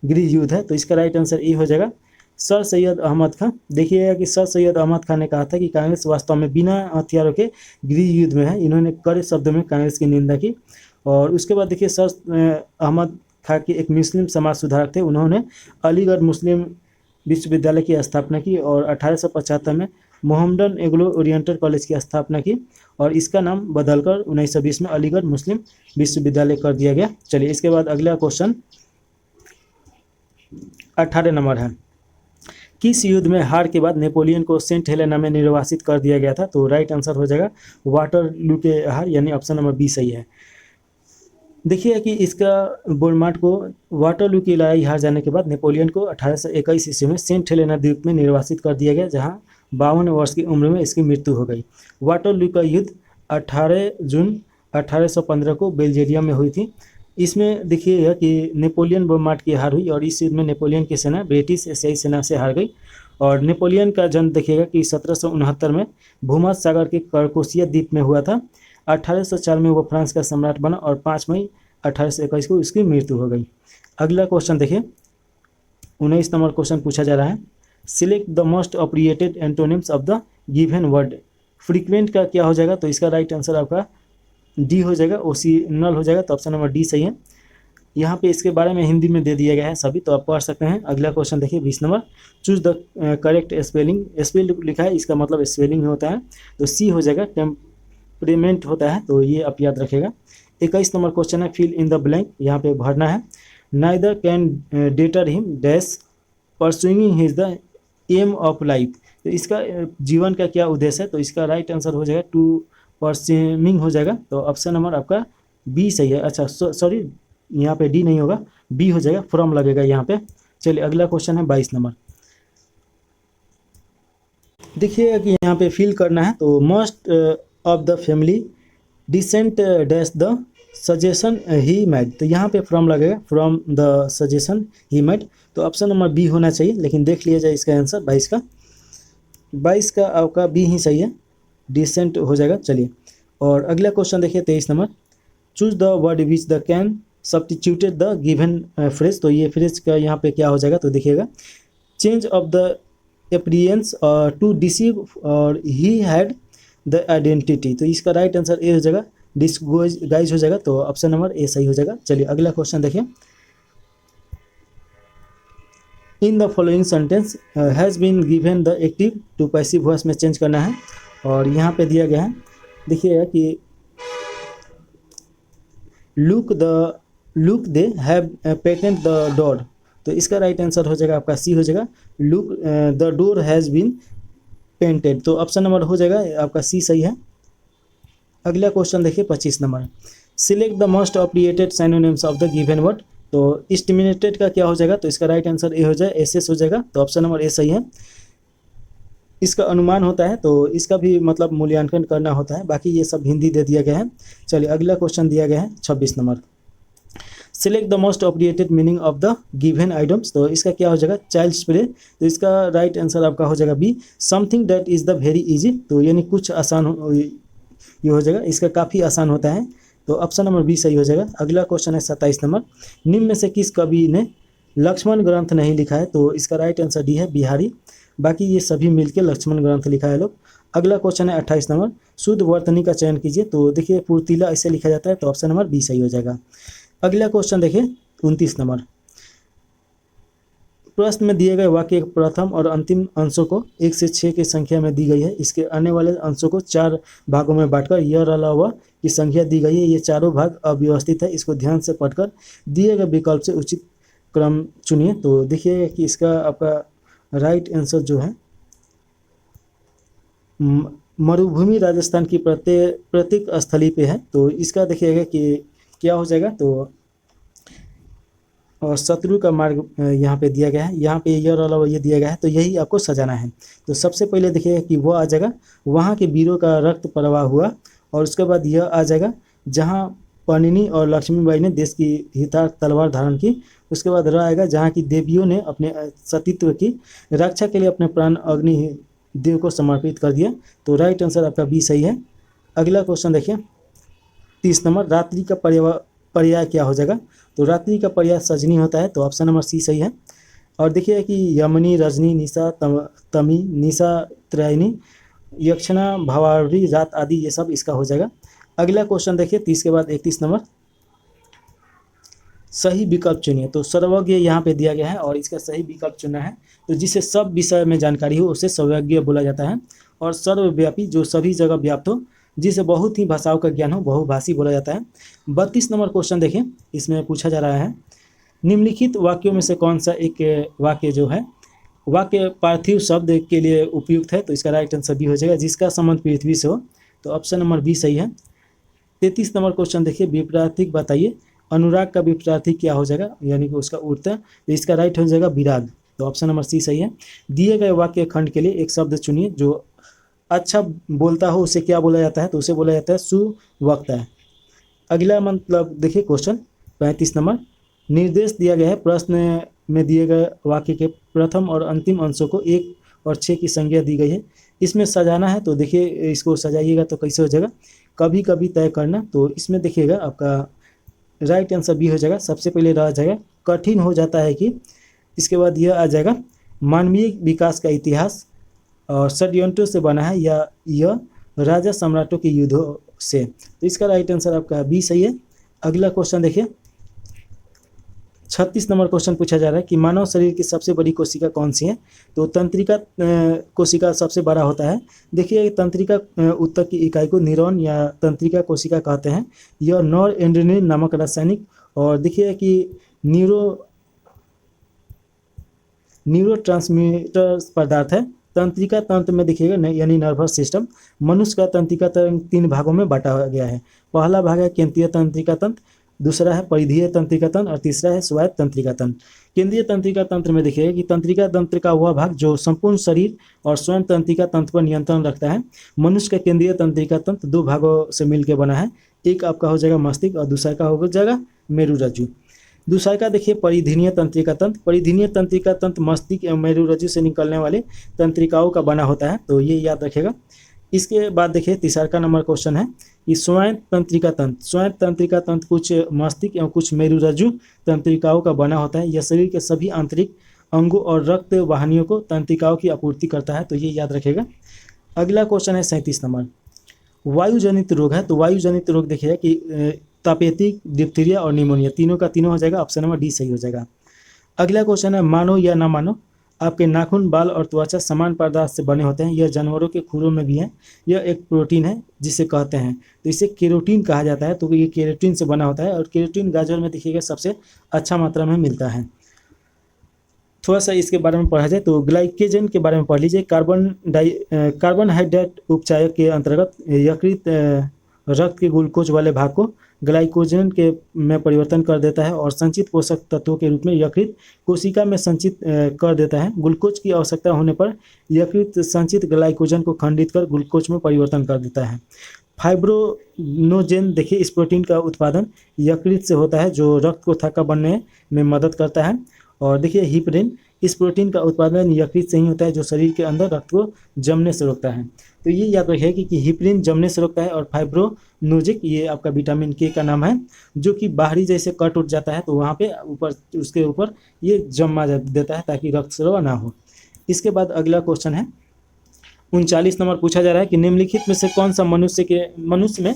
गृह युद्ध है? तो इसका राइट आंसर ए हो जाएगा सर सैयद अहमद खान। देखिएगा कि सर सैयद अहमद खान ने कहा था कि कांग्रेस वास्तव में बिना हथियारों के गृह युद्ध में है। इन्होंने कड़े शब्दों में कांग्रेस की निंदा की। और उसके बाद देखिए सर अहमद खान के एक मुस्लिम समाज सुधारक थे। उन्होंने अलीगढ़ मुस्लिम विश्वविद्यालय की स्थापना की और 1875 में मोहम्मडन एग्लो ओरिएंटल कॉलेज की स्थापना की और इसका नाम बदलकर 1920 में अलीगढ़ मुस्लिम विश्वविद्यालय कर दिया गया। चलिए इसके बाद अगला क्वेश्चन 18 नंबर है। किस युद्ध में हार के बाद नेपोलियन को सेंट हेलेना में निर्वासित कर दिया गया था? तो राइट आंसर हो जाएगा वाटरलू के हार, यानी ऑप्शन नंबर बी सही है। देखिए कि इसका बोनपार्ट को वाटरलू की लड़ाई हार जाने के बाद नेपोलियन को 1821 ईस्वी में सेंट हेलेना द्वीप में निर्वासित कर दिया गया, जहां 52 वर्ष की उम्र में इसकी मृत्यु हो गई। वाटरलू का युद्ध 18 जून 1815 को बेल्जियम में हुई थी। इसमें देखिए कि नेपोलियन बोनपार्ट की हार हुई और इस युद्ध में नेपोलियन की सेना ब्रिटिश एशियाई सेना से हार गई। और नेपोलियन का जन्म देखिएगा कि 1769 में भूमध्य सागर के करकोसिया द्वीप में हुआ था। 1804 में वो फ्रांस का सम्राट बना और 5 मई 1821 को इसकी मृत्यु हो गई। अगला क्वेश्चन देखिए 19 नंबर क्वेश्चन पूछा जा रहा है। Select the most appropriate antonyms of the given word. Frequent का क्या हो जाएगा? तो इसका राइट आंसर आपका डी हो जाएगा, ओसिनल हो जाएगा। तो ऑप्शन नंबर डी सही है। यहाँ पे इसके बारे में हिंदी में दे दिया गया है सभी, तो आप पढ़ सकते हैं। अगला क्वेश्चन देखिए 20 number. Choose the correct spelling. Spell लिखा है, इसका मतलब स्पेलिंग होता है, तो सी हो जाएगा। टेम्परेमेंट होता है, तो ये आप याद रखेगा। 21 नंबर क्वेश्चन है फिल इन द ब्लैंक, यहाँ पे भरना है। Neither can deter him dash pursuing his the aim of life. तो इसका जीवन का क्या उद्देश्य है, तो इसका राइट आंसर हो जाएगा टू परस्यूमिंग हो जाएगा। तो ऑप्शन नंबर आपका बी सही है। अच्छा सॉरी, यहाँ पे डी नहीं होगा, बी हो जाएगा, फ्रॉम लगेगा यहाँ पे। चलिए अगला क्वेश्चन है 22 नंबर। देखिएगा कि यहाँ पे फिल करना है, तो must of the family dissent dash the suggestion he made, तो यहाँ पे फ्रॉम लगेगा, from the suggestion he made. तो ऑप्शन नंबर बी होना चाहिए, लेकिन देख लिया जाए इसका आंसर 22 का आपका बी ही सही है, डिसेंट हो जाएगा। चलिए और अगला क्वेश्चन देखिए 23 number. Choose the word which the can substituted the given phrase, तो ये फ्रेज का यहाँ पे क्या हो जाएगा, तो देखिएगा change of the appearance to deceive और ही हैड द आइडेंटिटी, तो इसका राइट आंसर ए हो जाएगा, डिस्गाइज हो जाएगा। तो ऑप्शन नंबर ए सही हो जाएगा। चलिए अगला क्वेश्चन देखिए। In the following sentence has been given the active to passive voice में चेंज करना है, और यहाँ पे दिया गया है, देखिएगा कि look they have patent the door, तो इसका राइट आंसर हो जाएगा आपका सी हो जाएगा, look the door has been painted, तो ऑप्शन नंबर हो जाएगा आपका सी सही है। अगला क्वेश्चन देखिए 25 number. Select the most appropriated synonyms of the given word, तो एस्टिमेटेड का क्या हो जाएगा, तो इसका राइट आंसर ए हो जाए, एसएस हो जाएगा। तो ऑप्शन नंबर ए सही है। इसका अनुमान होता है, तो इसका भी मतलब मूल्यांकन करना होता है, बाकी ये सब हिंदी दे दिया गया है। चलिए अगला क्वेश्चन दिया गया है 26 number. Select the most appropriated meaning of the given items, तो इसका क्या हो जाएगा, चाइल्ड्स प्ले, तो इसका राइट आंसर आपका हो जाएगा B, something that is the very easy, तो यानी कुछ आसान ये हो जाएगा, इसका काफ़ी आसान होता है, तो ऑप्शन नंबर बी सही हो जाएगा। अगला क्वेश्चन है 27 नंबर। निम्न में से किस कवि ने लक्ष्मण ग्रंथ नहीं लिखा है, तो इसका राइट आंसर डी है, बिहारी, बाकी ये सभी मिलकर लक्ष्मण ग्रंथ लिखा है लोग। अगला क्वेश्चन है 28 नंबर। शुद्ध वर्तनी का चयन कीजिए, तो देखिए पूर्तिला ऐसे लिखा जाता है, तो ऑप्शन नंबर बी सही हो जाएगा। अगला क्वेश्चन देखिए 29 नंबर। प्रश्न में दिए गए वाक्य के प्रथम और अंतिम अंशों को 1 से 6 की संख्या में दी गई है, इसके आने वाले अंशों को 4 भागों में बांटकर यह अलावा की संख्या दी गई है, ये चारों भाग अव्यवस्थित है, इसको ध्यान से पढ़कर दिए गए विकल्प से उचित क्रम चुनिए। तो देखिए कि इसका आपका राइट आंसर जो है मरुभूमि राजस्थान की प्रत्येक स्थली पे है, तो इसका देखिएगा कि क्या हो जाएगा, तो और शत्रु का मार्ग यहाँ पे दिया गया है, यहाँ पे ये अलावा ये दिया गया है, तो यही आपको सजाना है। तो सबसे पहले देखिएगा कि वो आ जाएगा वहाँ के वीरों का रक्त प्रवाह हुआ, और उसके बाद यह आ जाएगा जहाँ पनिनी और लक्ष्मीबाई ने देश की हितार्थ तलवार धारण की। उसके बाद रह आएगा जहाँ की देवियों ने अपने सतीत्व की रक्षा के लिए अपने प्राण अग्नि देव को समर्पित कर दिया, तो राइट आंसर आपका बी सही है। अगला क्वेश्चन देखिए 30 नंबर। रात्रि का पर्याय क्या हो जाएगा, तो रात्रि का पर्याय सजनी होता है, तो ऑप्शन नंबर सी सही है। और देखिए कि यमनी, रजनी, निशा, तमी, निशा, त्रयनी, यक्षणा, भावारी, रात आदि, ये सब इसका हो जाएगा। अगला क्वेश्चन देखिए 30 के बाद 31 नंबर। सही विकल्प चुनिए, तो सर्वज्ञ यहाँ पे दिया गया है और इसका सही विकल्प चुनना है, तो जिसे सब विषय में जानकारी हो उसे सर्वज्ञ बोला जाता है। और सर्वव्यापी, जो सभी जगह व्याप्त हो, जिसे बहुत ही भाषाओं का ज्ञान हो, बहुभाषी बोला जाता है। 32 नंबर क्वेश्चन देखिए, इसमें पूछा जा रहा है निम्नलिखित वाक्यों में से कौन सा एक वाक्य जो है वाक्य पार्थिव शब्द के लिए उपयुक्त है, तो इसका राइट आंसर बी हो जाएगा, जिसका संबंध पृथ्वी से हो, तो ऑप्शन नंबर बी सही है। 33 नंबर क्वेश्चन देखिए, विपरीत बताइए अनुराग का विपरीत क्या हो जाएगा, यानी कि उसका उल्टा, तो इसका राइट हो जाएगा विराग, तो ऑप्शन नंबर सी सही है। दिए गए वाक्य खंड के लिए एक शब्द चुनिए जो अच्छा बोलता हो, उसे क्या बोला जाता है, तो उसे बोला जाता है सुवक्ता है। अगला मतलब देखिए क्वेश्चन 35 नंबर। निर्देश दिया गया है, प्रश्न में दिए गए वाक्य के प्रथम और अंतिम अंशों को 1 और 6 की संख्या दी गई है, इसमें सजाना है, तो देखिए इसको सजाइएगा तो कैसे हो जाएगा, कभी कभी तय करना, तो इसमें देखिएगा आपका राइट आंसर बी हो जाएगा। सबसे पहले रह जाएगा कठिन हो जाता है कि, इसके बाद यह आ जाएगा मानवीय विकास का इतिहास और षड्यंत्रों से बना है, या यह राजा सम्राटों के युद्धों से, तो इसका राइट आंसर आपका बी सही है। अगला क्वेश्चन देखिए 36 नंबर क्वेश्चन पूछा जा रहा है कि मानव शरीर की सबसे बड़ी कोशिका कौन सी है, तो तंत्रिका कोशिका सबसे बड़ा होता है। देखिए तंत्रिका उत्तक की इकाई को न्यूरॉन या तंत्रिका कोशिका कहते हैं, यह नॉर एंड्रेनिन नामक रासायनिक और देखिए कि न्यूरोट्रांसमीटर पदार्थ है, तंत्रिका तंत्र में देखिएगा यानी नर्वस सिस्टम, मनुष्य का तंत्रिका तंत्र 3 भागों में बांटा गया है। पहला भाग है केंद्रीय तंत्रिका तंत्र, दूसरा है परिधीय तंत्रिका तंत्र और तीसरा है स्वायत्त तंत्रिका तंत्र। केंद्रीय तंत्रिका तंत्र में देखिएगा कि तंत्रिका तंत्र का वह भाग जो संपूर्ण शरीर और स्वयं तंत्रिका तंत्र पर नियंत्रण रखता है। मनुष्य का केंद्रीय तंत्रिका तंत्र 2 भागों से मिलकर बना है, एक आपका हो जाएगा मस्तिष्क और दूसरा का हो जाएगा मेरुरज्जु। दूसरा का देखिए परिधीय तंत्रिका तंत्र, परिधीय तंत्रिका तंत्र मस्तिष्क एवं मेरुरज्जु से निकलने वाले तंत्रिकाओं का बना होता है, तो ये याद रखेगा। इसके बाद देखिए तीसरा का नंबर क्वेश्चन है कि स्वायत्त तंत्रिका तंत्र, स्वायत्त तंत्रिका तंत्र कुछ मस्तिष्क एवं कुछ मेरुरज्जु तंत्रिकाओं का बना होता है। यह शरीर के सभी आंतरिक अंगों और रक्त वाहिनियों को तंत्रिकाओं की आपूर्ति करता है, तो ये याद रखेगा। अगला क्वेश्चन है 37 नंबर, वायु जनित रोग है। तो वायु जनित रोग देखिए कि तपेदिक, डिप्थीरिया और निमोनिया, तीनों का तीनों हो जाएगा, ऑप्शन नंबर डी सही हो जाएगा। अगला क्वेश्चन है मानो या ना मानो, आपके नाखून, बाल और त्वचा समान पदार्थ से बने होते हैं। यह जानवरों के खुरों में भी है। यह एक प्रोटीन है जिसे कहते हैं, तो इसे केरोटीन कहा जाता है। तो ये केरोटीन से बना होता है और केरोटीन गाजर में देखिएगा सबसे अच्छा मात्रा में मिलता है। थोड़ा सा इसके बारे में पढ़ा जाए तो ग्लाइकोजन के बारे में पढ़ लीजिए। कार्बोहाइड्रेट उपचार के अंतर्गत यकृत रक्त के ग्लूकोज वाले भाग को ग्लाइकोजन के में परिवर्तन कर देता है और संचित पोषक तत्वों के रूप में यकृत कोशिका में संचित कर देता है। ग्लूकोज की आवश्यकता होने पर यकृत संचित ग्लाइकोजन को खंडित कर ग्लूकोज में परिवर्तन कर देता है। फाइब्रोनोजेन देखिए, इस प्रोटीन का उत्पादन यकृत से होता है जो रक्त को थक्का बनने में मदद करता है। और देखिए हिपरिन, इस प्रोटीन का उत्पादन यकृत से ही होता है जो शरीर के अंदर रक्त को जमने से रोकता है। तो ये याद रखिए कि हिपरिन जमने से रोकता है और फाइब्रोनोजिक ये आपका विटामिन के का नाम है, जो कि बाहरी जैसे कट उठ जाता है तो वहाँ पे ऊपर उसके ऊपर ये जमा देता है ताकि रक्त स्राव ना हो। इसके बाद अगला क्वेश्चन है 39 नंबर, पूछा जा रहा है कि निम्नलिखित में से कौन सा मनुष्य में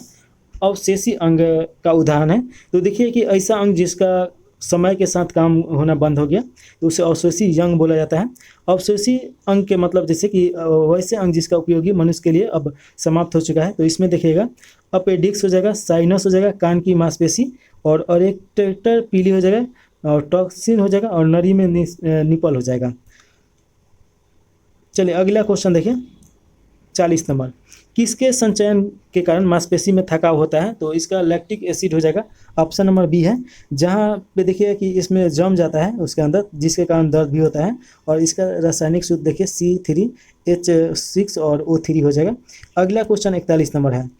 अवशेषी अंग का उदाहरण है। तो देखिए कि ऐसा अंग जिसका समय के साथ काम होना बंद हो गया तो उसे अवशेषी अंग बोला जाता है। अवशेषी अंग के मतलब जैसे कि वैसे अंग जिसका उपयोगी मनुष्य के लिए अब समाप्त हो चुका है। तो इसमें देखिएगा अपेडिक्स हो जाएगा, साइनस हो जाएगा, कान की मांसपेशी, और एरेक्टर पीली हो जाएगा, और टॉक्सिन हो जाएगा, और नरी में निपल हो जाएगा। चलिए अगला क्वेश्चन देखिए 40 नंबर, किसके संचयन के कारण मांसपेशी में थकाव होता है। तो इसका लैक्टिक एसिड हो जाएगा, ऑप्शन नंबर बी है। जहाँ पे देखिए कि इसमें जम जाता है उसके अंदर, जिसके कारण दर्द भी होता है। और इसका रासायनिक सूत्र देखिए C3H6 और O3 हो जाएगा। अगला क्वेश्चन 41 नंबर है,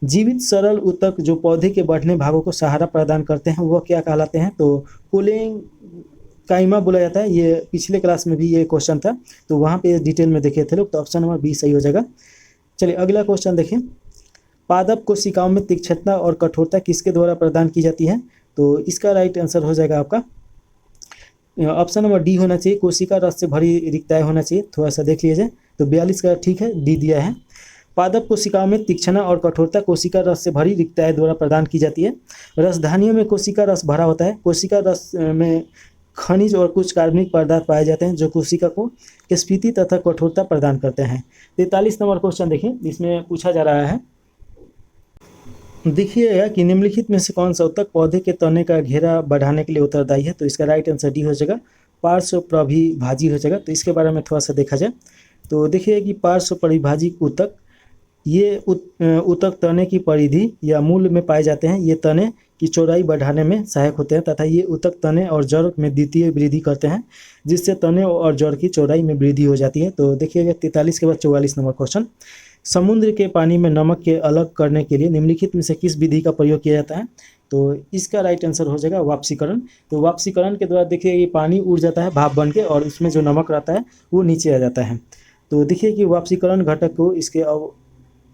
जीवित सरल ऊतक जो पौधे के बढ़ने भागों को सहारा प्रदान करते हैं वह क्या कहलाते हैं। तो कोलेंकाइमा बोला जाता है। ये पिछले क्लास में भी ये क्वेश्चन था, तो वहाँ पे डिटेल में देखे थे लोग, तो ऑप्शन नंबर बी सही हो जाएगा। चलिए अगला क्वेश्चन देखिए, पादप कोशिकाओं में तीक्ष्णता और कठोरता किसके द्वारा प्रदान की जाती है। तो इसका राइट आंसर हो जाएगा आपका ऑप्शन नंबर डी होना चाहिए, कोशिका रस से भरी रिक्ताएं होना चाहिए। थोड़ा सा देख लीजिए, तो 42 का ठीक है, डी दिया है। पादप कोशिकाओं में तीक्ष्णता और कठोरता कोशिका रस से भरी रिक्ताएं द्वारा प्रदान की जाती है। रसधानियों में कोशिका रस भरा होता है। कोशिका रस में खनिज और कुछ कार्बनिक पदार्थ पाए जाते हैं जो कोशिका को स्फीति तथा कठोरता प्रदान करते हैं। 43 नंबर क्वेश्चन देखिए, इसमें पूछा जा रहा है, देखिएगा कि निम्नलिखित में से कौन सा ऊतक पौधे के तने का घेरा बढ़ाने के लिए उत्तरदायी है। तो इसका राइट आंसर डी हो जाएगा, पार्श्व परिभाजी हो जाएगा। तो इसके बारे में थोड़ा सा देखा जाए तो देखिए कि पार्श्व परिभाजी ऊतक, ये ऊतक तने की परिधि या मूल में पाए जाते हैं। ये तने की चौड़ाई बढ़ाने में सहायक होते हैं तथा ये ऊतक तने और जड़ में द्वितीय वृद्धि करते हैं, जिससे तने और जड़ की चौड़ाई में वृद्धि हो जाती है। तो देखिएगा 43 के बाद 44 नंबर क्वेश्चन, समुद्र के पानी में नमक के अलग करने के लिए निम्नलिखित में से किस विधि का प्रयोग किया जाता है। तो इसका राइट आंसर हो जाएगा वाष्पीकरण। तो वाष्पीकरण के द्वारा देखिए ये पानी उड़ जाता है भाप बन के, और उसमें जो नमक रहता है वो नीचे आ जाता है। तो देखिए कि वाष्पीकरण घटक को इसके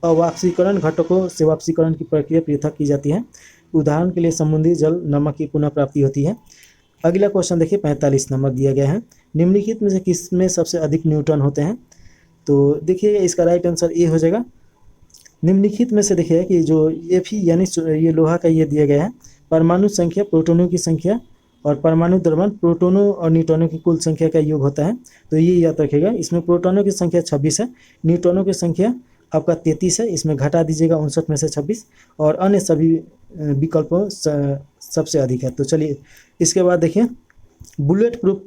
अवाष्पीकरण घटकों से वाष्पीकरण की प्रक्रिया पृथक की जाती है। उदाहरण के लिए समुद्री जल नमक की पुनः प्राप्ति होती है। अगला क्वेश्चन देखिए 45 नंबर दिया गया है, निम्नलिखित में से किसमें सबसे अधिक न्यूट्रॉन होते हैं। तो देखिए इसका राइट आंसर ए हो जाएगा। निम्नलिखित में से देखिए कि जो Fe यानी ये लोहा का ये दिया गया है, परमाणु संख्या प्रोटोनों की संख्या और परमाणु द्रव्यमान प्रोटोनों और न्यूट्रॉनों की कुल संख्या का योग होता है। तो ये याद रखिएगा, इसमें प्रोटोनों की संख्या 26 है, न्यूट्रॉनों की संख्या आपका 33 है, इसमें घटा दीजिएगा 59 में से 26, और अन्य सभी विकल्पों सबसे अधिक है। तो चलिए इसके बाद देखिए बुलेट प्रूफ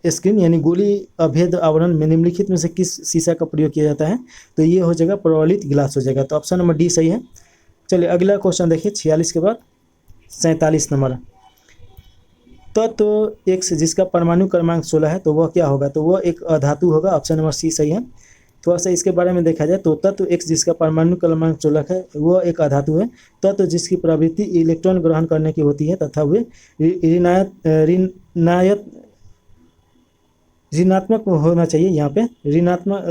स्क्रीन यानी गोली अभेद आवरण में निम्नलिखित में से किस शीशा का प्रयोग किया जाता है? तो ये हो जाएगा प्रवलित गिलास हो जाएगा। तो ऑप्शन नंबर डी सही है। चलिए अगला क्वेश्चन देखिए 46 के बाद 47 नंबर। तत्व एक्स जिसका परमाणु क्रमांक 16 है तो वह क्या होगा? तो वह एक अधातु होगा। ऑप्शन नंबर सी सही है। थोड़ा सा इसके बारे में देखा जाए तो तत्व एक्स जिसका परमाणु क्रमांक 16 है वह एक अधातु है। तत्व जिसकी प्रवृत्ति इलेक्ट्रॉन ग्रहण करने की होती है तथा वे ऋणात्मक होना चाहिए, यहाँ पे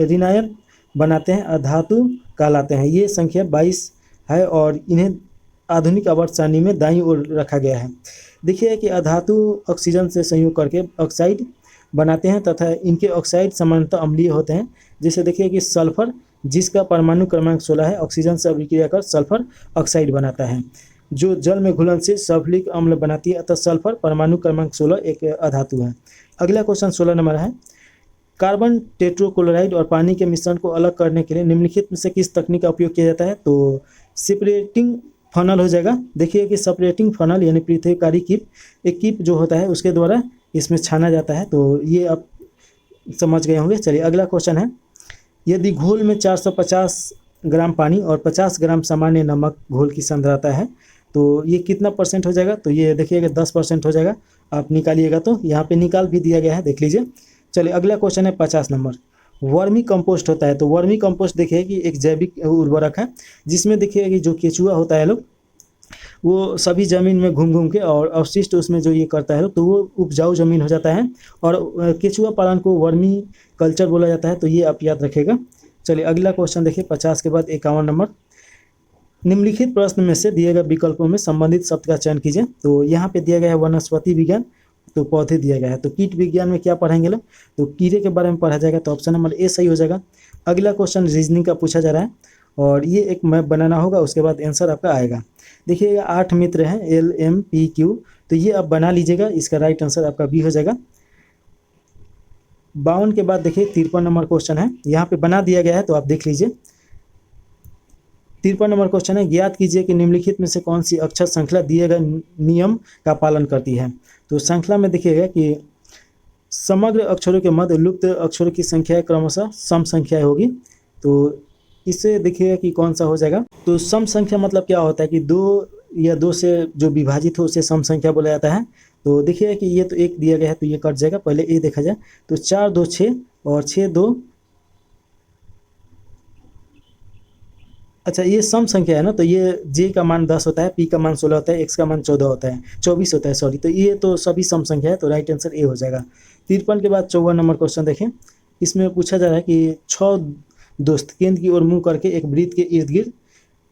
ऋणायन बनाते हैं, अधातु कहलाते हैं। ये संख्या 22 है और इन्हें आधुनिक आवर्त सारणी में दाईं ओर रखा गया है। देखिए कि अधातु ऑक्सीजन से संयोग करके ऑक्साइड बनाते हैं तथा इनके ऑक्साइड सामान्यतः अम्लीय होते हैं। जैसे देखिए कि सल्फर जिसका परमाणु क्रमांक 16 है ऑक्सीजन से अभिक्रिया कर सल्फर ऑक्साइड बनाता है जो जल में घुलन से सल्फ्यूरिक अम्ल बनाती है। अतः सल्फर परमाणु क्रमांक 16 एक अधातु है। अगला क्वेश्चन 16 नंबर है। कार्बन टेट्रोक्लोराइड और पानी के मिश्रण को अलग करने के लिए निम्नलिखित में से किस तकनीक का उपयोग किया जाता है? तो सेपरेटिंग फनल हो जाएगा। देखिए कि सेपरेटिंग फनल यानी पृथ्वीकारी कीप, एक कीप जो होता है उसके द्वारा इसमें छाना जाता है। तो ये आप समझ गए होंगे। चलिए अगला क्वेश्चन है। यदि घोल में 450 ग्राम पानी और 50 ग्राम सामान्य नमक घोल की सांद्रता है तो ये कितना परसेंट हो जाएगा? तो ये देखिएगा 10% हो जाएगा। आप निकालिएगा तो यहाँ पे निकाल भी दिया गया है, देख लीजिए। चलिए अगला क्वेश्चन है 50 नंबर। वर्मी कंपोस्ट होता है तो वर्मी कंपोस्ट देखिए कि एक जैविक उर्वरक है जिसमें देखिए कि जो केचुआ होता है लोग वो सभी ज़मीन में घूम घूम के और अवशिष्ट उसमें जो ये करता है तो वो उपजाऊ ज़मीन हो जाता है और केचुआ पालन को वर्मी कल्चर बोला जाता है। तो ये आप याद रखिएगा। चलिए अगला क्वेश्चन देखिए 50 के बाद 51 नंबर। निम्नलिखित प्रश्न में से दिए गए विकल्पों में संबंधित शब्द का चयन कीजिए। तो यहाँ पे दिया गया है वनस्पति विज्ञान, तो पौधे दिया गया है। तो कीट विज्ञान में क्या पढ़ेंगे लोग? तो कीड़े के बारे में पढ़ा जाएगा। तो ऑप्शन नंबर ए सही हो जाएगा। अगला क्वेश्चन रीजनिंग का पूछा जा रहा है और ये एक मैप बनाना होगा, उसके बाद आंसर आपका आएगा। देखिएगा 8 मित्र हैं LMPQ, तो ये आप बना लीजिएगा। इसका राइट आंसर आपका बी हो जाएगा। 52 के बाद देखिए 53 नंबर क्वेश्चन है, यहाँ पे बना दिया गया है तो आप देख लीजिए। 53 नंबर क्वेश्चन है। ज्ञात कीजिए कि निम्नलिखित में से कौन सी अक्षर श्रृंखला दिए गए नियम का पालन करती है? तो श्रृंखला में देखिएगा कि समग्र अक्षरों के मध्य लुप्त अक्षरों की संख्या क्रमशः सम संख्या होगी। तो इससे देखिएगा कि कौन सा हो जाएगा। तो सम संख्या मतलब क्या होता है कि 2 या 2 से जो विभाजित हो उसे सम संख्या बोला जाता है। तो देखिए कि ये तो 1 दिया गया है तो ये कट जाएगा। पहले ए देखा जाए तो 4 2 6 और 6 2, अच्छा ये सम संख्या है ना, तो ये जे का मान 10 होता है, पी का मान 16 होता है, एक्स का मान 14 होता है, 24 होता है सॉरी। तो ये तो सभी सम संख्या है, तो राइट आंसर ए हो जाएगा। 53 के बाद 54 नंबर क्वेश्चन देखें। इसमें पूछा जा रहा है कि 6 दोस्त केंद्र की ओर मुंह करके एक वृत्त के इर्द गिर्द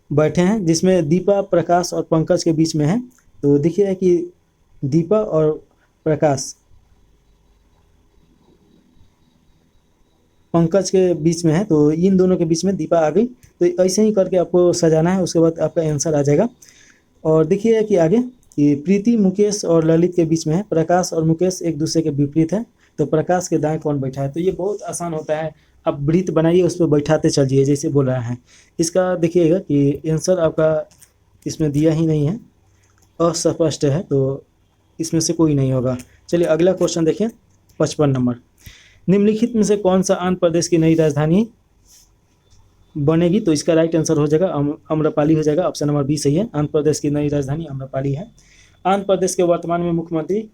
बैठे हैं जिसमें दीपा, प्रकाश और पंकज के बीच में है। तो देखिए कि दीपा और प्रकाश पंकज के बीच में है, तो इन दोनों के बीच में दीपा आ गई। तो ऐसे ही करके आपको सजाना है, उसके बाद आपका आंसर आ जाएगा। और देखिए कि आगे कि प्रीति मुकेश और ललित के बीच में है। प्रकाश और मुकेश एक दूसरे के विपरीत है, तो प्रकाश के दाएं कौन बैठा है? तो ये बहुत आसान होता है। आप वृत्त बनाइए, उस पर बैठाते चलिए जैसे बोल रहा है। इसका देखिएगा कि आंसर आपका इसमें दिया ही नहीं है, अस्पष्ट है, तो इसमें से कोई नहीं होगा। चलिए अगला क्वेश्चन देखें 55 नंबर। निम्नलिखित में से कौन सा आंध्र प्रदेश की नई राजधानी बनेगी? तो इसका राइट आंसर हो जाएगा अम्रपाली हो जाएगा। ऑप्शन नंबर बी सही है। आंध्र प्रदेश की नई राजधानी अम्रपाली है। आंध्र प्रदेश के वर्तमान में मुख्यमंत्री,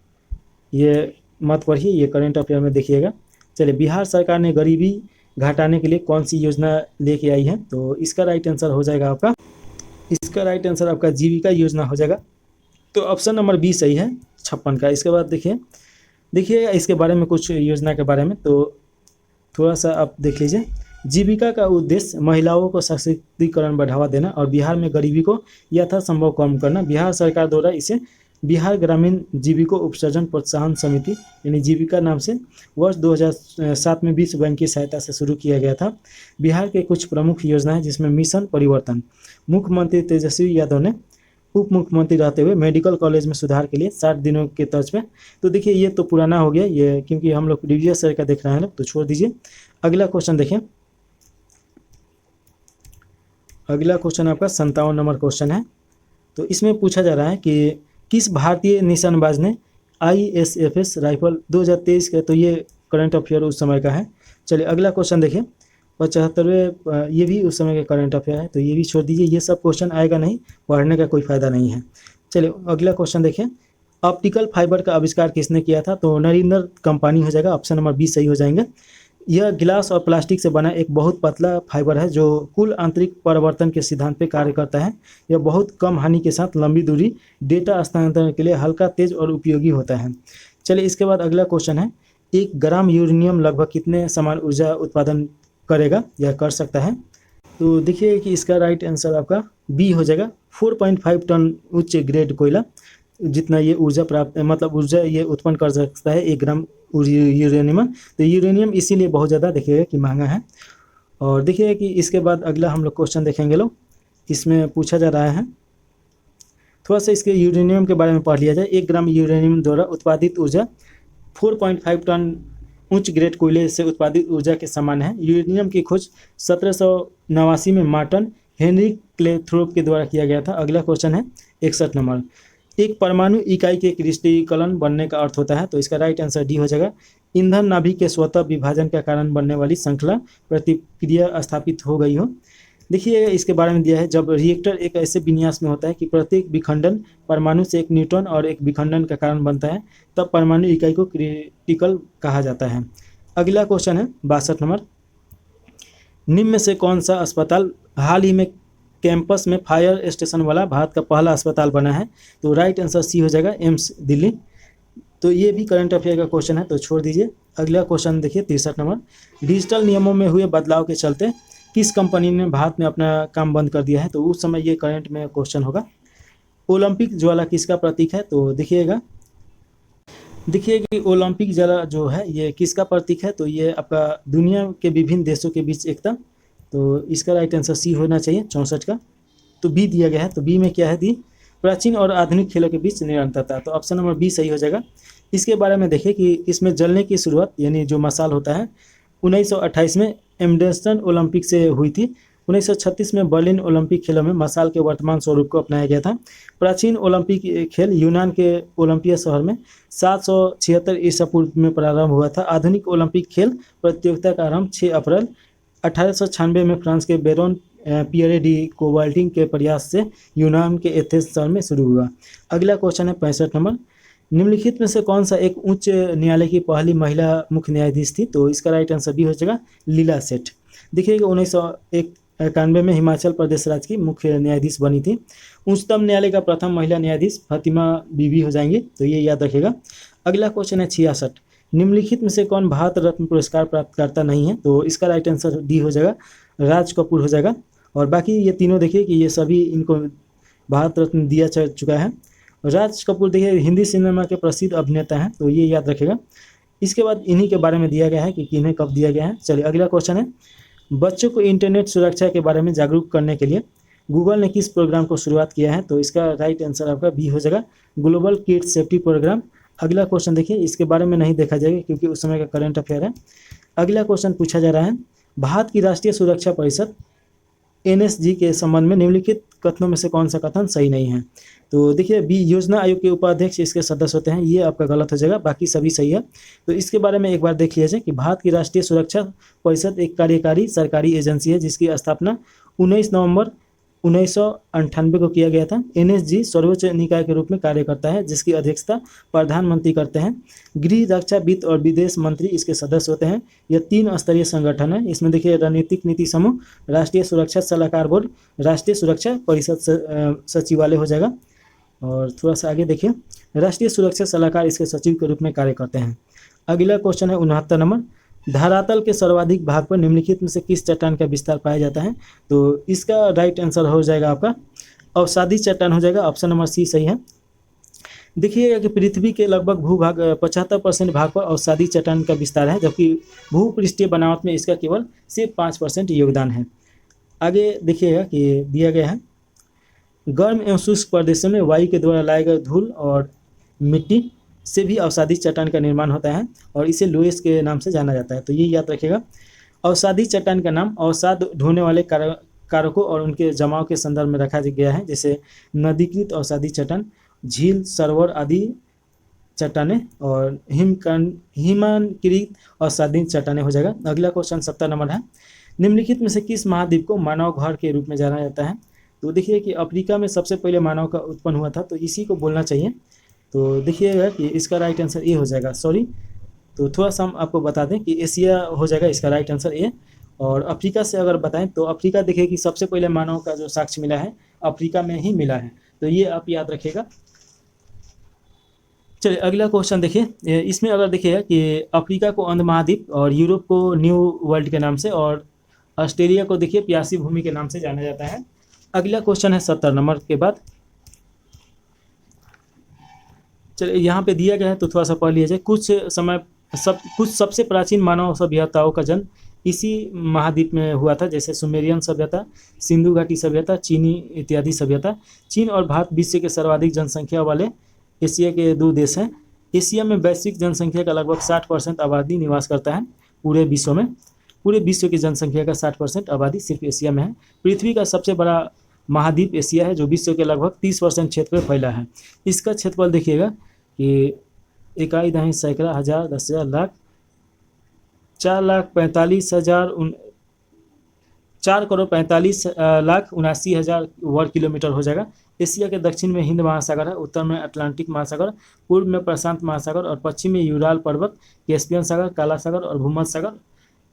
ये मत पढ़िए, ये करंट अफेयर में देखिएगा। चलिए बिहार सरकार ने गरीबी घटाने के लिए कौन सी योजना लेके आई है? तो इसका राइट आंसर हो जाएगा आपका, इसका राइट आंसर आपका जीविका योजना हो जाएगा। तो ऑप्शन नंबर बी सही है 56 का। इसके बाद देखिए इसके बारे में कुछ योजना के बारे में, तो थोड़ा सा आप देख लीजिए। जीविका का उद्देश्य महिलाओं को सशक्तिकरण बढ़ावा देना और बिहार में गरीबी को यथासंभव कम करना। बिहार सरकार द्वारा इसे बिहार ग्रामीण जीविका उपसर्जन प्रोत्साहन समिति यानी जीविका नाम से वर्ष 2007 में विश्व बैंक की सहायता से शुरू किया गया था। बिहार के कुछ प्रमुख योजनाएं जिसमें मिशन परिवर्तन, मुख्यमंत्री तेजस्वी यादव ने उप मुख्यमंत्री रहते हुए मेडिकल कॉलेज में सुधार के लिए 60 दिनों के तर्ज पे। तो देखिए ये तो पुराना हो गया ये, क्योंकि हम लोग प्रीवियस ईयर का देख रहे हैं लोग, तो छोड़ दीजिए। अगला क्वेश्चन देखें। अगला क्वेश्चन आपका 57 नंबर क्वेश्चन है। तो इसमें पूछा जा रहा है कि किस भारतीय निशानेबाज ने ISFS राइफल 2023 का, तो ये करंट अफेयर उस समय का है। चलिए अगला क्वेश्चन देखिए, 75वें, ये भी उस समय का करंट अफेयर है, तो ये भी छोड़ दीजिए, ये सब क्वेश्चन आएगा नहीं, पढ़ने का कोई फायदा नहीं है। चलिए अगला क्वेश्चन देखिए, ऑप्टिकल फाइबर का आविष्कार किसने किया था? तो नरिंदर कंपनी हो जाएगा, ऑप्शन नंबर बी सही हो जाएंगे। यह गिलास और प्लास्टिक से बना एक बहुत पतला फाइबर है जो कुल आंतरिक परिवर्तन के सिद्धांत पर कार्य करता है। यह बहुत कम हानि के साथ लंबी दूरी डेटा हस्तांतरण के लिए हल्का, तेज और उपयोगी होता है। चलिए इसके बाद अगला क्वेश्चन है, 1 ग्राम यूरेनियम लगभग कितने समान ऊर्जा उत्पादन करेगा या कर सकता है? तो देखिए कि इसका राइट आंसर आपका बी हो जाएगा, 4.5 टन उच्च ग्रेड कोयला जितना ये ऊर्जा प्राप्त, मतलब ऊर्जा ये उत्पन्न कर सकता है 1 ग्राम यूरेनियम। तो यूरेनियम इसीलिए बहुत ज़्यादा देखिएगा कि महंगा है। और देखिए कि इसके बाद अगला हम लोग क्वेश्चन देखेंगे लोग, इसमें पूछा जा रहा है, थोड़ा सा इसके यूरेनियम के बारे में पढ़ लिया जाए। 1 ग्राम यूरेनियम द्वारा उत्पादित ऊर्जा 4.5 टन उच्च ग्रेड कोयले से उत्पादित ऊर्जा के समान है। यूरेनियम की खोज 1789 में मार्टन हेनरी क्लेथ्रोप के द्वारा किया गया था। अगला क्वेश्चन है 61 नंबर, एक परमाणु इकाई के क्रिस्टलीकरण बनने का अर्थ होता है? तो इसका राइट आंसर डी हो जाएगा, ईंधन नाभिक के स्वतः विभाजन का कारण बनने वाली श्रृंखला प्रतिक्रिया स्थापित हो गई हो। देखिए इसके बारे में दिया है, जब रिएक्टर एक ऐसे विन्यास में होता है कि प्रत्येक विखंडन परमाणु से एक न्यूट्रॉन और एक विखंडन का कारण बनता है, तब परमाणु इकाई को क्रिटिकल कहा जाता है। अगला क्वेश्चन है 62 नंबर, निम्न में से कौन सा अस्पताल हाल ही में कैंपस में फायर स्टेशन वाला भारत का पहला अस्पताल बना है? तो राइट आंसर सी हो जाएगा, एम्स दिल्ली। तो ये भी करंट अफेयर का क्वेश्चन है, तो छोड़ दीजिए। अगला क्वेश्चन देखिए 63 नंबर, डिजिटल नियमों में हुए बदलाव के चलते किस कंपनी ने भारत में अपना काम बंद कर दिया है? तो उस समय ये करंट में क्वेश्चन होगा। ओलंपिक ज्वाला किसका प्रतीक है? तो देखिए कि ओलंपिक ज्वाला जो है ये किसका प्रतीक है? तो ये आपका दुनिया के विभिन्न देशों के बीच एकता। तो इसका राइट आंसर सी होना चाहिए 64 का। तो बी दिया गया है, तो बी में क्या है दी, प्राचीन और आधुनिक खेलों के बीच निरंतरता। तो ऑप्शन नंबर बी सही हो जाएगा। इसके बारे में देखिए कि इसमें जलने की शुरुआत यानी जो मसाल होता है 1928 में एम्स्टर्डम ओलंपिक से हुई थी। 1936 में बर्लिन ओलंपिक खेलों में मसाल के वर्तमान स्वरूप को अपनाया गया था। प्राचीन ओलंपिक खेल यूनान के ओलंपिया शहर में 776 ईसा पूर्व में प्रारंभ हुआ था। आधुनिक ओलंपिक खेल प्रतियोगिता का आरंभ 6 अप्रैल 1896 में फ्रांस के बेरोन पियरे डी कोबाल्टिंग के प्रयास से यूनान के एथेंस शहर में शुरू हुआ। अगला क्वेश्चन है 65 नंबर, निम्नलिखित में से कौन सा एक उच्च न्यायालय की पहली महिला मुख्य न्यायाधीश थी? तो इसका राइट आंसर भी हो जाएगा लीला सेठ। देखिएगा 1991 में हिमाचल प्रदेश राज्य की मुख्य न्यायाधीश बनी थी। उच्चतम न्यायालय का प्रथम महिला न्यायाधीश फातिमा बीबी हो जाएंगे, तो ये याद रखिएगा। अगला क्वेश्चन है 66, निम्नलिखित में से कौन भारत रत्न पुरस्कार प्राप्त करता नहीं है? तो इसका राइट आंसर डी हो जाएगा, राज कपूर हो जाएगा। और बाकी ये तीनों देखिए कि ये सभी इनको भारत रत्न दिया चुका है। राज कपूर देखिए हिंदी सिनेमा के प्रसिद्ध अभिनेता हैं, तो ये याद रखेगा। इसके बाद इन्हीं के बारे में दिया गया है कि इन्हें कब दिया गया है। चलिए अगला क्वेश्चन है, बच्चों को इंटरनेट सुरक्षा के बारे में जागरूक करने के लिए गूगल ने किस प्रोग्राम को शुरुआत किया है? तो इसका राइट आंसर आपका बी हो जाएगा, ग्लोबल किड्स सेफ्टी प्रोग्राम। अगला क्वेश्चन देखिए, इसके बारे में नहीं देखा जाएगा क्योंकि उस समय का करंट अफेयर है। अगला क्वेश्चन पूछा जा रहा है, भारत की राष्ट्रीय सुरक्षा परिषद NSG के संबंध में निम्नलिखित कथनों में से कौन सा कथन सही नहीं है? तो देखिए बी, योजना आयोग के उपाध्यक्ष इसके सदस्य होते हैं, ये आपका गलत हो जाएगा, बाकी सभी सही है। तो इसके बारे में एक बार देख लिया जाए कि भारत की राष्ट्रीय सुरक्षा परिषद एक कार्यकारी सरकारी एजेंसी है जिसकी स्थापना 19 नवंबर 1998 को किया गया था। NSG सर्वोच्च निकाय के रूप में कार्य करता है जिसकी अध्यक्षता प्रधानमंत्री करते हैं। गृह, रक्षा, वित्त और विदेश मंत्री इसके सदस्य होते हैं। यह 3 स्तरीय संगठन है। इसमें देखिए रणनीतिक नीति समूह, राष्ट्रीय सुरक्षा सलाहकार बोर्ड, राष्ट्रीय सुरक्षा परिषद सचिवालय हो जाएगा। और थोड़ा सा आगे देखिए, राष्ट्रीय सुरक्षा सलाहकार इसके सचिव के रूप में कार्य करते हैं। अगला क्वेश्चन है 69 नंबर, धरातल के सर्वाधिक भाग पर निम्नलिखित में से किस चट्टान का विस्तार पाया जाता है? तो इसका राइट आंसर हो जाएगा आपका अवसादी चट्टान हो जाएगा, ऑप्शन नंबर सी सही है। देखिएगा कि पृथ्वी के लगभग भूभाग 75% भाग पर अवसादी चट्टान का विस्तार है, जबकि भूपृष्ठीय बनावट में इसका केवल सिर्फ 5% योगदान है। आगे देखिएगा कि दिया गया है, गर्म एवं शुष्क प्रदेशों में वायु के द्वारा लाए गए धूल और मिट्टी से भी अवसादी चट्टान का निर्माण होता है और इसे लोएस के नाम से जाना जाता है। तो ये याद रखिएगा, अवसादी चट्टान का नाम अवसाद ढोने वाले कारकों और उनके जमाव के संदर्भ में रखा गया है, जैसे नदीकृत अवसादी चट्टान, झील, सरोवर आदि चट्टानें और हिमांकित और सादीन चट्टानें हो जाएगा। अगला क्वेश्चन 70 नंबर है, निम्नलिखित में से किस महाद्वीप को मानव घर के रूप में जाना जाता है? तो देखिए कि अफ्रीका में सबसे पहले मानव का उत्पन्न हुआ था, तो इसी को बोलना चाहिए। तो देखिएगा कि इसका राइट आंसर ए हो जाएगा। सॉरी, तो थोड़ा सा हम आपको बता दें कि एशिया हो जाएगा इसका राइट आंसर ए। और अफ्रीका से अगर बताएं तो अफ्रीका देखिए कि सबसे पहले मानव का जो साक्ष्य मिला है अफ्रीका में ही मिला है, तो ये आप याद रखिएगा। चलिए अगला क्वेश्चन देखिए, इसमें अगर देखिएगा कि अफ्रीका को अंध महाद्वीप और यूरोप को न्यू वर्ल्ड के नाम से और ऑस्ट्रेलिया को देखिए प्यासी भूमि के नाम से जाना जाता है। अगला क्वेश्चन है 70 नंबर के बाद। चलिए यहाँ पे दिया गया है तो थोड़ा सा पढ़ लिया जाए। कुछ सबसे प्राचीन मानव सभ्यताओं का जन्म इसी महाद्वीप में हुआ था, जैसे सुमेरियन सभ्यता, सिंधु घाटी सभ्यता, चीनी इत्यादि सभ्यता। चीन और भारत विश्व के सर्वाधिक जनसंख्या वाले एशिया के दो देश हैं। एशिया में वैश्विक जनसंख्या का लगभग 60% आबादी निवास करता है पूरे विश्व में। पूरे विश्व की जनसंख्या का 60% आबादी सिर्फ एशिया में है। पृथ्वी का सबसे बड़ा महाद्वीप एशिया है, जो विश्व के लगभग 30% क्षेत्र में फैला है। इसका क्षेत्रफल देखिएगा कि इकाई, दहाई, सैकड़ा, हजार, 10,000, लाख, 4,45,79,000 वर्ग किलोमीटर हो जाएगा। एशिया के दक्षिण में हिंद महासागर है, उत्तर में अटलांटिक महासागर, पूर्व में प्रशांत महासागर और पश्चिम में यूराल पर्वत, कैस्पियन सागर, काला सागर और भूमध्य सागर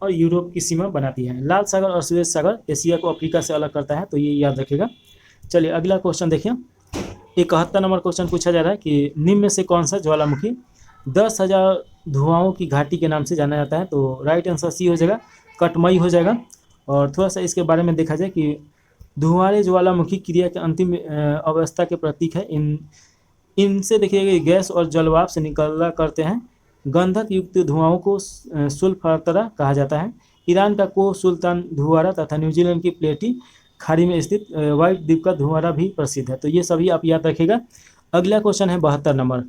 और यूरोप की सीमा बनाती है। लाल सागर और सुएज सागर एशिया को अफ्रीका से अलग करता है, तो ये याद रखिएगा। चलिए अगला क्वेश्चन देखिए, 71 नंबर क्वेश्चन पूछा जा रहा है कि निम्न में से कौन सा ज्वालामुखी 10,000 धुआंओं की घाटी के नाम से जाना जाता है? तो राइट आंसर सी हो जाएगा, कटमई हो जाएगा। और थोड़ा सा इसके बारे में देखा जाए कि धुआंरे ज्वालामुखी क्रिया के अंतिम अवस्था के प्रतीक है। इनसे देखिएगा गैस और जलवाष्प से निकला करते हैं। गंधक युक्त धुआंओं को सुल्फातरा कहा जाता है। ईरान का को सुल्तान धुआरा तथा न्यूजीलैंड की प्लेटी खाड़ी में स्थित व्हाइट द्वीप का धुआरा भी प्रसिद्ध है, तो ये सभी आप याद रखिएगा। अगला क्वेश्चन है 72 नंबर।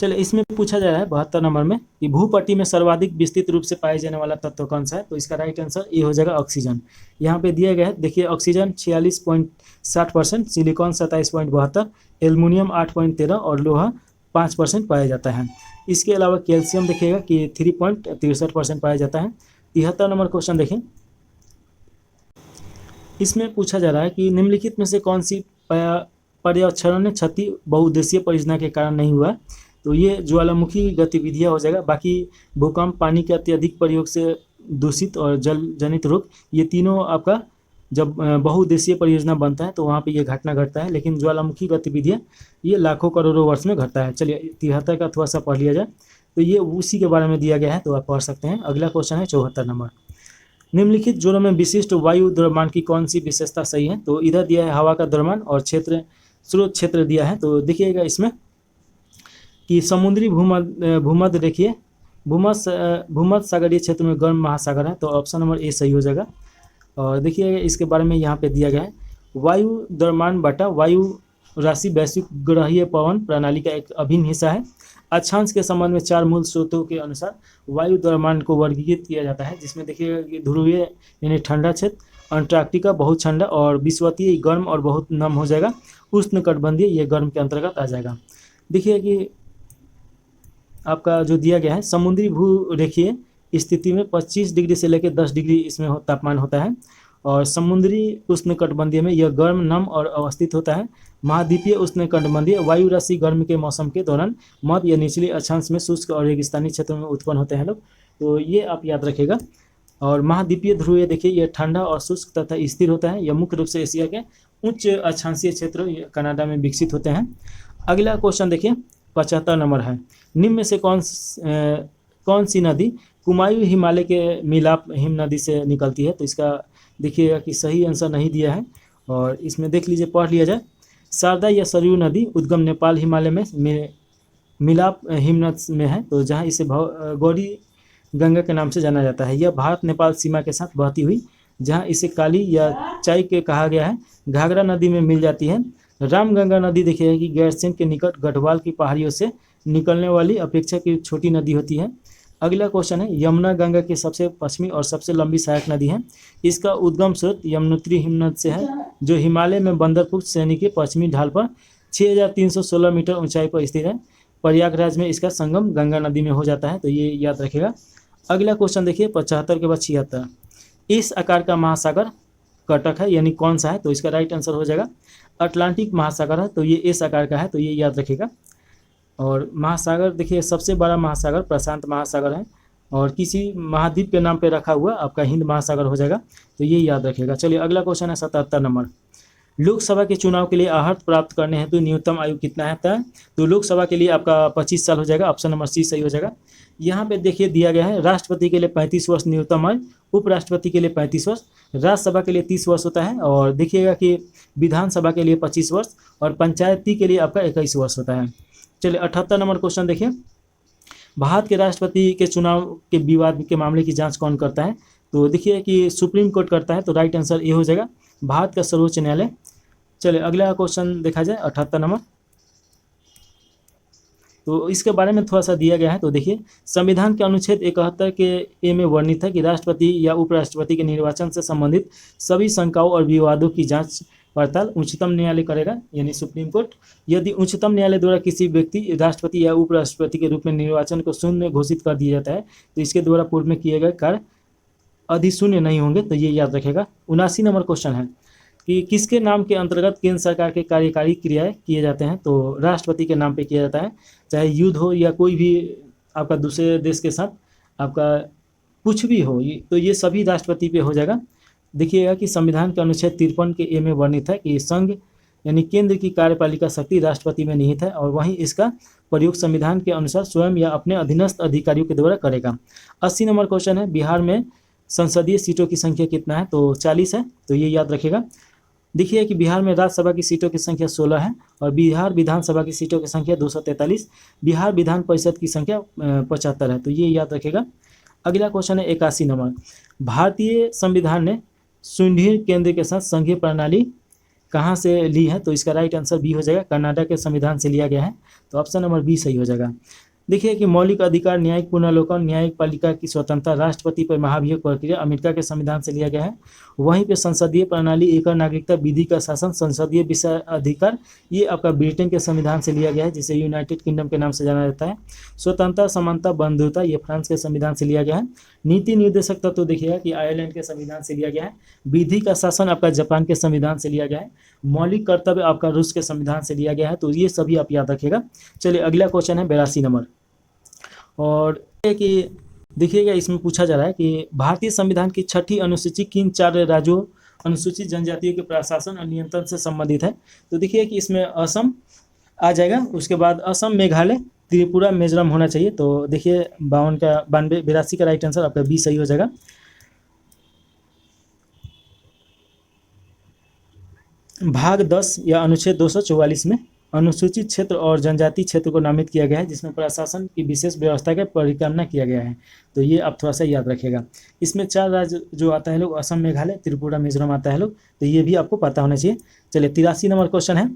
चलिए इसमें पूछा जा रहा है 72 नंबर में कि भूपट्टी में सर्वाधिक विस्तृत रूप से पाए जाने वाला तत्व कौन सा है? तो इसका राइट आंसर ये हो जाएगा ऑक्सीजन। यहाँ पे दिया गया है, देखिए ऑक्सीजन 46.60%, सिलिकॉन 27.72%, एल्युमिनियम 8.13% और लोहा 5% पाया जाता है। इसके अलावा कैल्शियम देखिएगा कि 3.63% पाया जाता है। 73 नंबर क्वेश्चन देखें, इसमें पूछा जा रहा है कि निम्नलिखित में से कौन सी पर्यावरण क्षति बहुउद्देशीय परियोजना के कारण नहीं हुआ? तो ये ज्वालामुखी गतिविधियां हो जाएगा। बाकी भूकंप, पानी के अत्यधिक प्रयोग से दूषित और जल जनित रोग, ये तीनों आपका जब बहुउद्देशीय परियोजना बनता है तो वहाँ पे ये घटना घटता है। लेकिन ज्वालामुखी गतिविधियाँ ये लाखों करोड़ों वर्ष में घटता है। चलिए 73 का थोड़ा सा पढ़ लिया जाए, तो ये उसी के बारे में दिया गया है, तो आप पढ़ सकते हैं। अगला क्वेश्चन है 74 नंबर। निम्नलिखित जोड़ों में विशिष्ट वायु द्रव्यमान की कौन सी विशेषता सही है? तो इधर दिया है हवा का द्रव्यमान और स्रोत क्षेत्र दिया है। तो देखिएगा इसमें कि समुद्री भूमध्य देखिए भूमध्य सागरीय क्षेत्र में गर्म महासागर है, तो ऑप्शन नंबर ए सही हो जाएगा। और देखिए इसके बारे में यहाँ पे दिया गया है, वायु द्रव्यमान बटा वायु राशि वैश्विक ग्रहीय पवन प्रणाली का एक अभिन्न हिस्सा है। अक्षांश के संबंध में 4 मूल स्रोतों के अनुसार वायु द्रव्यमान को वर्गीकृत किया जाता है, जिसमें देखिएगा कि ध्रुवीय यानी ठंडा क्षेत्र, अंटार्कटिका बहुत ठंडा और विषुवतीय गर्म और बहुत नम हो जाएगा। उष्णकटिबंधीय ये गर्म के अंतर्गत आ जाएगा। देखिए कि आपका जो दिया गया है समुद्री भू रेखीय स्थिति में 25 डिग्री से लेकर 10 डिग्री इसमें तापमान होता है और समुद्री उष्णकटिबंधीय में यह गर्म, नम और अवस्थित होता है। महाद्वीपीय उष्णकटिबंधीय वायु राशि गर्म के मौसम के दौरान मध्य या निचली अक्षांश में शुष्क और रेगिस्तानी क्षेत्रों में उत्पन्न होते हैं लोग, तो ये आप याद रखिएगा। और महाद्वीपीय ध्रुवीय देखिए यह ठंडा और शुष्क तथा स्थिर होता है। यह मुख्य रूप से एशिया के उच्च अक्षांशीय क्षेत्रों कनाडा में विकसित होते हैं। अगला क्वेश्चन देखिए 75 नंबर है। निम्न में से कौन सी नदी कुमायूं हिमालय के मिलाप हिम नदी से निकलती है? तो इसका देखिएगा कि सही आंसर नहीं दिया है और इसमें देख लीजिए, पढ़ लिया जाए। शारदा या सरयू नदी उद्गम नेपाल हिमालय में मिलाप हिमनद में है, तो जहाँ इसे गौरी गंगा के नाम से जाना जाता है। यह भारत नेपाल सीमा के साथ बहती हुई, जहाँ इसे काली या चाय के कहा गया है, घाघरा नदी में मिल जाती है। रामगंगा नदी देखिएगा कि गैरसैंण के निकट गढ़वाल की पहाड़ियों से निकलने वाली अपेक्षाकृत छोटी नदी होती है। अगला क्वेश्चन है, यमुना गंगा की सबसे पश्चिमी और सबसे लंबी सहायक नदी है। इसका उद्गम स्रोत यमुनोत्री हिमनद से है, जो हिमालय में बंदरपुर श्रेणी के पश्चिमी ढाल पर 6,316 मीटर ऊंचाई पर स्थित है। प्रयागराज में इसका संगम गंगा नदी में हो जाता है, तो ये याद रखिएगा। अगला क्वेश्चन देखिए 75 के बाद 76। इस आकार का महासागर कटक है, यानी कौन सा है? तो इसका राइट आंसर हो जाएगा अटलांटिक महासागर है, तो ये इस आकार का है, तो ये याद रखिएगा। और महासागर देखिए सबसे बड़ा महासागर प्रशांत महासागर है, और किसी महाद्वीप के नाम पे रखा हुआ आपका हिंद महासागर हो जाएगा, तो ये याद रखिएगा। चलिए अगला क्वेश्चन है 77 नंबर। लोकसभा के चुनाव के लिए अर्हता प्राप्त करने हेतु न्यूनतम आयु कितना है? तो लोकसभा के लिए आपका 25 साल हो जाएगा, ऑप्शन नंबर सी सही हो जाएगा। यहाँ पे देखिए दिया गया है राष्ट्रपति के लिए 35 वर्ष न्यूनतम आयु, उपराष्ट्रपति के लिए 35 वर्ष, राज्यसभा के लिए 30 वर्ष होता है, और देखिएगा कि विधानसभा के लिए 25 वर्ष और पंचायती के लिए आपका 21 वर्ष होता है। चलिए 78 नंबर क्वेश्चन देखिए। भारत के राष्ट्रपति के चुनाव के विवाद के मामले की जांच कौन करता है? तो देखिए कि सुप्रीम कोर्ट करता है, तो राइट आंसर ये हो जाएगा भारत का सर्वोच्च न्यायालय। चलिए अगला क्वेश्चन देखा जाए 78 नंबर। तो इसके बारे में थोड़ा सा दिया गया है, तो देखिए संविधान के अनुच्छेद 71 के ए में वर्णित है कि राष्ट्रपति या उपराष्ट्रपति के निर्वाचन से संबंधित सभी शंकाओं और विवादों की जांच पड़ताल उच्चतम न्यायालय करेगा, यानी सुप्रीम कोर्ट। यदि उच्चतम न्यायालय द्वारा किसी व्यक्ति राष्ट्रपति या उपराष्ट्रपति के रूप में निर्वाचन को शून्य घोषित कर दिया जाता है, तो इसके द्वारा पूर्व में किए गए कार्य अधिशून्य नहीं होंगे, तो ये याद रखेगा। 79 नंबर क्वेश्चन है कि किसके नाम के अंतर्गत केंद्र सरकार के कार्यकारी क्रियाएं किए जाते हैं? तो राष्ट्रपति के नाम पे किया जाता है, चाहे युद्ध हो या कोई भी आपका दूसरे देश के साथ आपका कुछ भी हो, तो ये सभी राष्ट्रपति पे हो जाएगा। देखिएगा कि संविधान के अनुच्छेद 53 के ए में वर्णित है कि संघ यानी केंद्र की कार्यपालिका शक्ति राष्ट्रपति में निहित है, और वहीं इसका प्रयोग संविधान के अनुसार स्वयं या अपने अधीनस्थ अधिकारियों के द्वारा करेगा। 80 नंबर क्वेश्चन है बिहार में संसदीय सीटों की संख्या कितना है? तो 40 है, तो ये याद रखिएगा। देखिए कि बिहार में राज्यसभा की सीटों की संख्या 16 है, और बिहार विधानसभा की सीटों की संख्या 243, बिहार विधान परिषद की संख्या 75 है, तो ये याद रखेगा। अगला क्वेश्चन है 81 नंबर। भारतीय संविधान ने सुदृढ़ केंद्र के साथ संघीय प्रणाली कहाँ से ली है? तो इसका राइट आंसर बी हो जाएगा, कर्नाटक के संविधान से लिया गया है, तो ऑप्शन नंबर बी सही हो जाएगा। देखिए कि मौलिक अधिकार, न्यायिक पुनर्वलोकन, न्यायिक पालिका की स्वतंत्रता, राष्ट्रपति पर महाभियोग प्रक्रिया अमेरिका के संविधान से लिया गया है। वहीं पे संसदीय प्रणाली, एकल नागरिकता, विधि का शासन, संसदीय विषय अधिकार, ये आपका ब्रिटेन के संविधान से लिया गया है, जिसे यूनाइटेड किंगडम के नाम से जाना जाता है। स्वतंत्रता, समानता, बंधुता, ये फ्रांस के संविधान से लिया गया है। नीति निर्देशक तत्व तो देखिएगा कि आयरलैंड के संविधान से लिया गया है। विधि का शासन आपका जापान के संविधान से लिया गया है। मौलिक कर्तव्य आपका रूस के संविधान से लिया गया है, तो ये सभी आप याद रखिएगा। चलिए अगला क्वेश्चन है 82 नंबर, और कि देखिएगा इसमें पूछा जा रहा है कि भारतीय संविधान की 6ठी अनुसूची किन 4 राज्यों अनुसूचित जनजातियों के प्रशासन और नियंत्रण से संबंधित है? तो देखिए कि इसमें असम आ जाएगा, उसके बाद असम, मेघालय, त्रिपुरा, मिजोरम होना चाहिए। तो देखिए 82 का राइट आंसर आपका बी सही हो जाएगा। भाग 10 या अनुच्छेद 244 में अनुसूचित क्षेत्र और जनजाति क्षेत्र को नामित किया गया है, जिसमें प्रशासन की विशेष व्यवस्था का परिकल्पना किया गया है, तो ये आप थोड़ा सा याद रखिएगा। इसमें 4 राज्य जो आता है लोग, असम, मेघालय, त्रिपुरा, मिजोरम आता है लोग, तो ये भी आपको पता होना चाहिए। चलिए 83 नंबर क्वेश्चन है,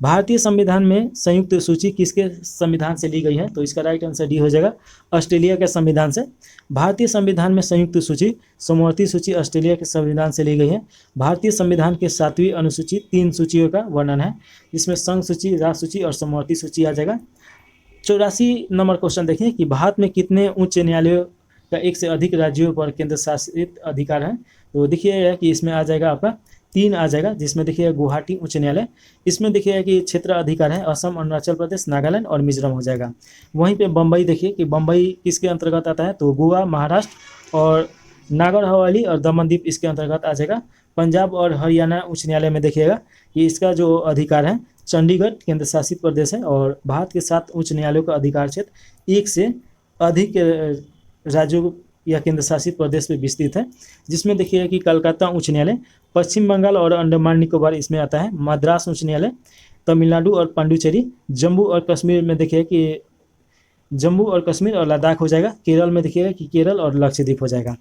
भारतीय संविधान में संयुक्त सूची किसके संविधान से ली गई है? तो इसका राइट आंसर डी हो जाएगा, ऑस्ट्रेलिया के संविधान से। भारतीय संविधान में संयुक्त सूची, समवर्ती सूची ऑस्ट्रेलिया के संविधान से ली गई है। भारतीय संविधान के 7वीं अनुसूची 3 सूचियों का वर्णन है, जिसमें संघ सूची, राज्य सूची और समवर्ती सूची आ जाएगा। 84 नंबर क्वेश्चन देखिए कि भारत में कितने उच्च न्यायालयों का एक से अधिक राज्यों पर केंद्र शासित अधिकार है? तो देखिए कि इसमें आ जाएगा आपका 3 आ जाएगा, जिसमें देखिए गुवाहाटी उच्च न्यायालय, इसमें देखिए कि क्षेत्र अधिकार है असम, अरुणाचल प्रदेश, नागालैंड और मिजोरम हो जाएगा। वहीं पे बम्बई देखिए कि बम्बई किसके अंतर्गत आता है? तो गोवा, महाराष्ट्र और नागर हवेली और दमनदीप इसके अंतर्गत आ जाएगा। पंजाब और हरियाणा उच्च न्यायालय में देखिएगा कि इसका जो अधिकार है चंडीगढ़ केंद्र शासित प्रदेश है, और भारत के 7 उच्च न्यायालयों का अधिकार क्षेत्र 1 से अधिक राज्यों या केंद्र शासित प्रदेश में विस्तृत है, जिसमें देखिएगा कि कलकत्ता उच्च न्यायालय, पश्चिम बंगाल और अंडमान निकोबार इसमें आता है, मद्रास उच्च न्यायालय, तमिलनाडु और पांडुचेरी, जम्मू और कश्मीर में देखिएगा कि जम्मू और कश्मीर और लद्दाख हो जाएगा। केरल में देखिएगा कि केरल और लक्षद्वीप हो जाएगा।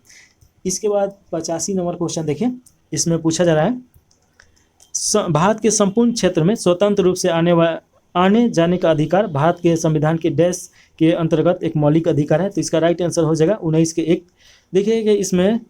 इसके बाद 85 नंबर क्वेश्चन देखिए, इसमें पूछा जा रहा है भारत के संपूर्ण क्षेत्र में स्वतंत्र रूप से आने जाने का अधिकार भारत के संविधान के डैश के अंतर्गत एक मौलिक अधिकार है, तो इसका राइट आंसर हो जाएगा 19 के 1। देखिए कि इसमें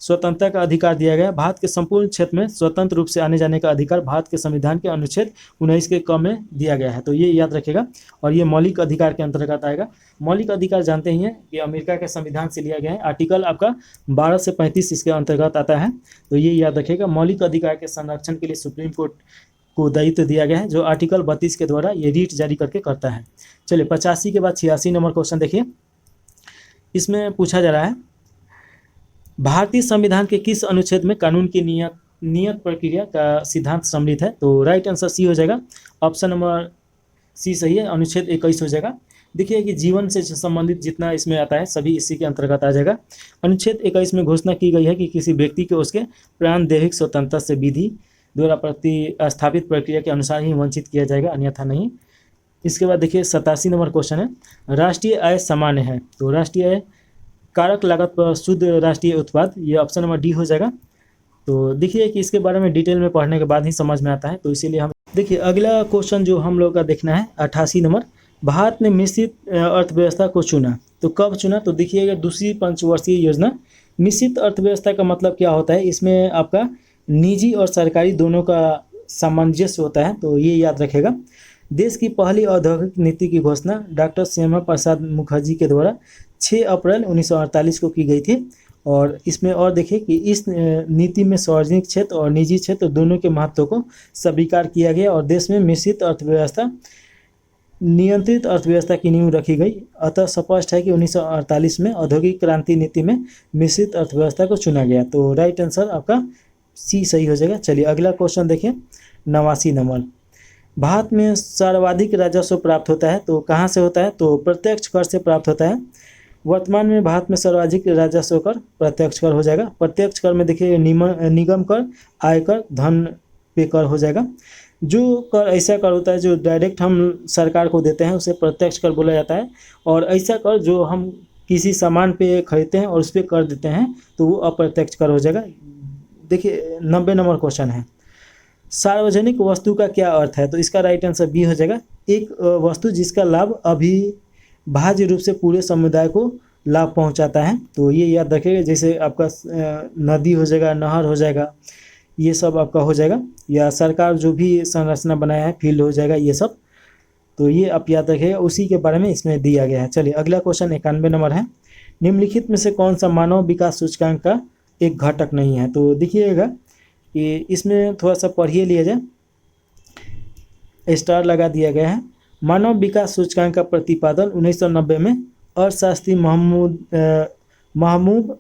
स्वतंत्रता का अधिकार दिया गया। भारत के संपूर्ण क्षेत्र में स्वतंत्र रूप से आने जाने का अधिकार भारत के संविधान के अनुच्छेद 19 के क में दिया गया है, तो ये याद रखिएगा। और ये मौलिक अधिकार के अंतर्गत आएगा। मौलिक अधिकार जानते ही हैं कि अमेरिका के संविधान से लिया गया है। आर्टिकल आपका 12 से 35 इसके अंतर्गत आता है, तो ये याद रखिएगा। मौलिक अधिकार के संरक्षण के लिए सुप्रीम कोर्ट को दायित्व दिया गया है, जो आर्टिकल 32 के द्वारा ये रीट जारी करके करता है। चलिए 85 के बाद 86 नंबर क्वेश्चन देखिए। इसमें पूछा जा रहा है, भारतीय संविधान के किस अनुच्छेद में कानून की नियत प्रक्रिया का सिद्धांत सम्मिलित है? तो राइट आंसर सी हो जाएगा। ऑप्शन नंबर सी सही है, अनुच्छेद 21 हो जाएगा। देखिए कि जीवन से संबंधित जितना इसमें आता है सभी इसी के अंतर्गत आ जाएगा। अनुच्छेद 21 में घोषणा की गई है कि किसी व्यक्ति को उसके प्राण दैहिक स्वतंत्रता से विधि द्वारा प्रतिस्थापित प्रक्रिया के अनुसार ही वंचित किया जाएगा, अन्यथा नहीं। इसके बाद देखिए 87 नंबर क्वेश्चन है, राष्ट्रीय आय सामान्य है, तो राष्ट्रीय आय कारक लागत पर शुद्ध राष्ट्रीय उत्पाद, ये ऑप्शन नंबर डी हो जाएगा। तो देखिए कि इसके बारे में डिटेल में पढ़ने के बाद ही समझ में आता है, तो इसीलिए हम देखिए अगला क्वेश्चन जो हम लोग का देखना है 88 नंबर। भारत ने मिश्रित अर्थव्यवस्था को चुना, तो कब चुना? तो देखिएगा दूसरी पंचवर्षीय योजना। मिश्रित अर्थव्यवस्था का मतलब क्या होता है? इसमें आपका निजी और सरकारी दोनों का सामंजस्य होता है, तो ये याद रखेगा। देश की पहली औद्योगिक नीति की घोषणा डॉक्टर श्यामा प्रसाद मुखर्जी के द्वारा 6 अप्रैल 1948 को की गई थी। और इसमें और देखिए कि इस नीति में सार्वजनिक क्षेत्र और निजी क्षेत्र दोनों के महत्व को स्वीकार किया गया और देश में मिश्रित अर्थव्यवस्था नियंत्रित अर्थव्यवस्था की नींव रखी गई। अतः स्पष्ट है कि 1948 में औद्योगिक क्रांति नीति में मिश्रित अर्थव्यवस्था को चुना गया, तो राइट आंसर आपका सी सही हो जाएगा। चलिए अगला क्वेश्चन देखिए 89 नंबर। भारत में सर्वाधिक राजस्व प्राप्त होता है, तो कहाँ से होता है? तो प्रत्यक्ष कर से प्राप्त होता है। वर्तमान में भारत में सर्वाधिक राजस्व कर प्रत्यक्ष कर हो जाएगा। प्रत्यक्ष कर में देखिए निगम कर, आयकर, धन पे कर हो जाएगा। जो कर ऐसा कर होता है जो डायरेक्ट हम सरकार को देते हैं उसे प्रत्यक्ष कर बोला जाता है, और ऐसा कर जो हम किसी सामान पे खरीदते हैं और उस पर कर देते हैं तो वो अप्रत्यक्ष कर हो जाएगा। देखिए 90 नंबर क्वेश्चन है, सार्वजनिक वस्तु का क्या अर्थ है? तो इसका राइट आंसर बी हो जाएगा। एक वस्तु जिसका लाभ अविभाज्य रूप से पूरे समुदाय को लाभ पहुंचाता है, तो ये याद रखिएगा। जैसे आपका नदी हो जाएगा, नहर हो जाएगा, ये सब आपका हो जाएगा, या सरकार जो भी संरचना बनाया है, फील्ड हो जाएगा, ये सब, तो ये आप याद रखिएगा। उसी के बारे में इसमें दिया गया है। चलिए अगला क्वेश्चन 91 नंबर है, निम्नलिखित में से कौन सा मानव विकास सूचकांक का एक घटक नहीं है? तो देखिएगा कि इसमें थोड़ा सा पढ़िए लिया जाए, स्टार लगा दिया गया है। मानव विकास सूचकांक का प्रतिपादन 1990 में अर्थशास्त्री महमूद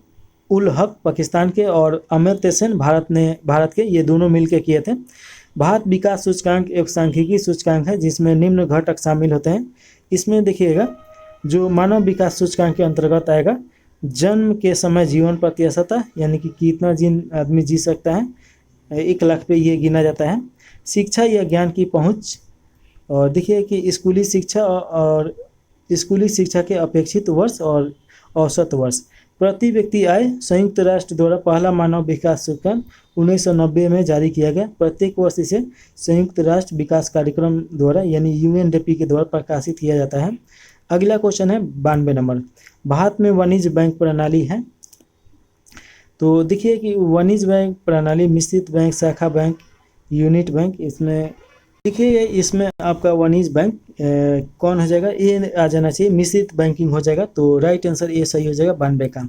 उल हक पाकिस्तान के और अमर्त्य सेन भारत के ये दोनों मिलकर किए थे। भारत विकास सूचकांक एक सांख्यिकी सूचकांक है जिसमें निम्न घटक शामिल होते हैं। इसमें देखिएगा जो मानव विकास सूचकांक के अंतर्गत आएगा, जन्म के समय जीवन प्रत्याशा यानी कि कितना दिन आदमी जी सकता है, 1 लाख पे ये गिना जाता है। शिक्षा या ज्ञान की पहुंच, और देखिए कि स्कूली शिक्षा के अपेक्षित वर्ष और औसत वर्ष। प्रति व्यक्ति आय, संयुक्त राष्ट्र द्वारा पहला मानव विकास सूचकांक 1990 में जारी किया गया। प्रत्येक वर्ष इसे संयुक्त राष्ट्र विकास कार्यक्रम द्वारा यानी UNDP के द्वारा प्रकाशित किया जाता है। अगला क्वेश्चन है 92 नंबर, भारत में वाणिज्य बैंक प्रणाली है। तो देखिए कि वाणिज्य बैंक प्रणाली मिश्रित बैंक, शाखा बैंक, यूनिट बैंक, इसमें देखिए इसमें आपका वाणिज्य बैंक कौन हो जाएगा? ये आ जाना चाहिए, मिश्रित बैंकिंग हो जाएगा, तो राइट आंसर ये सही हो जाएगा 92 का।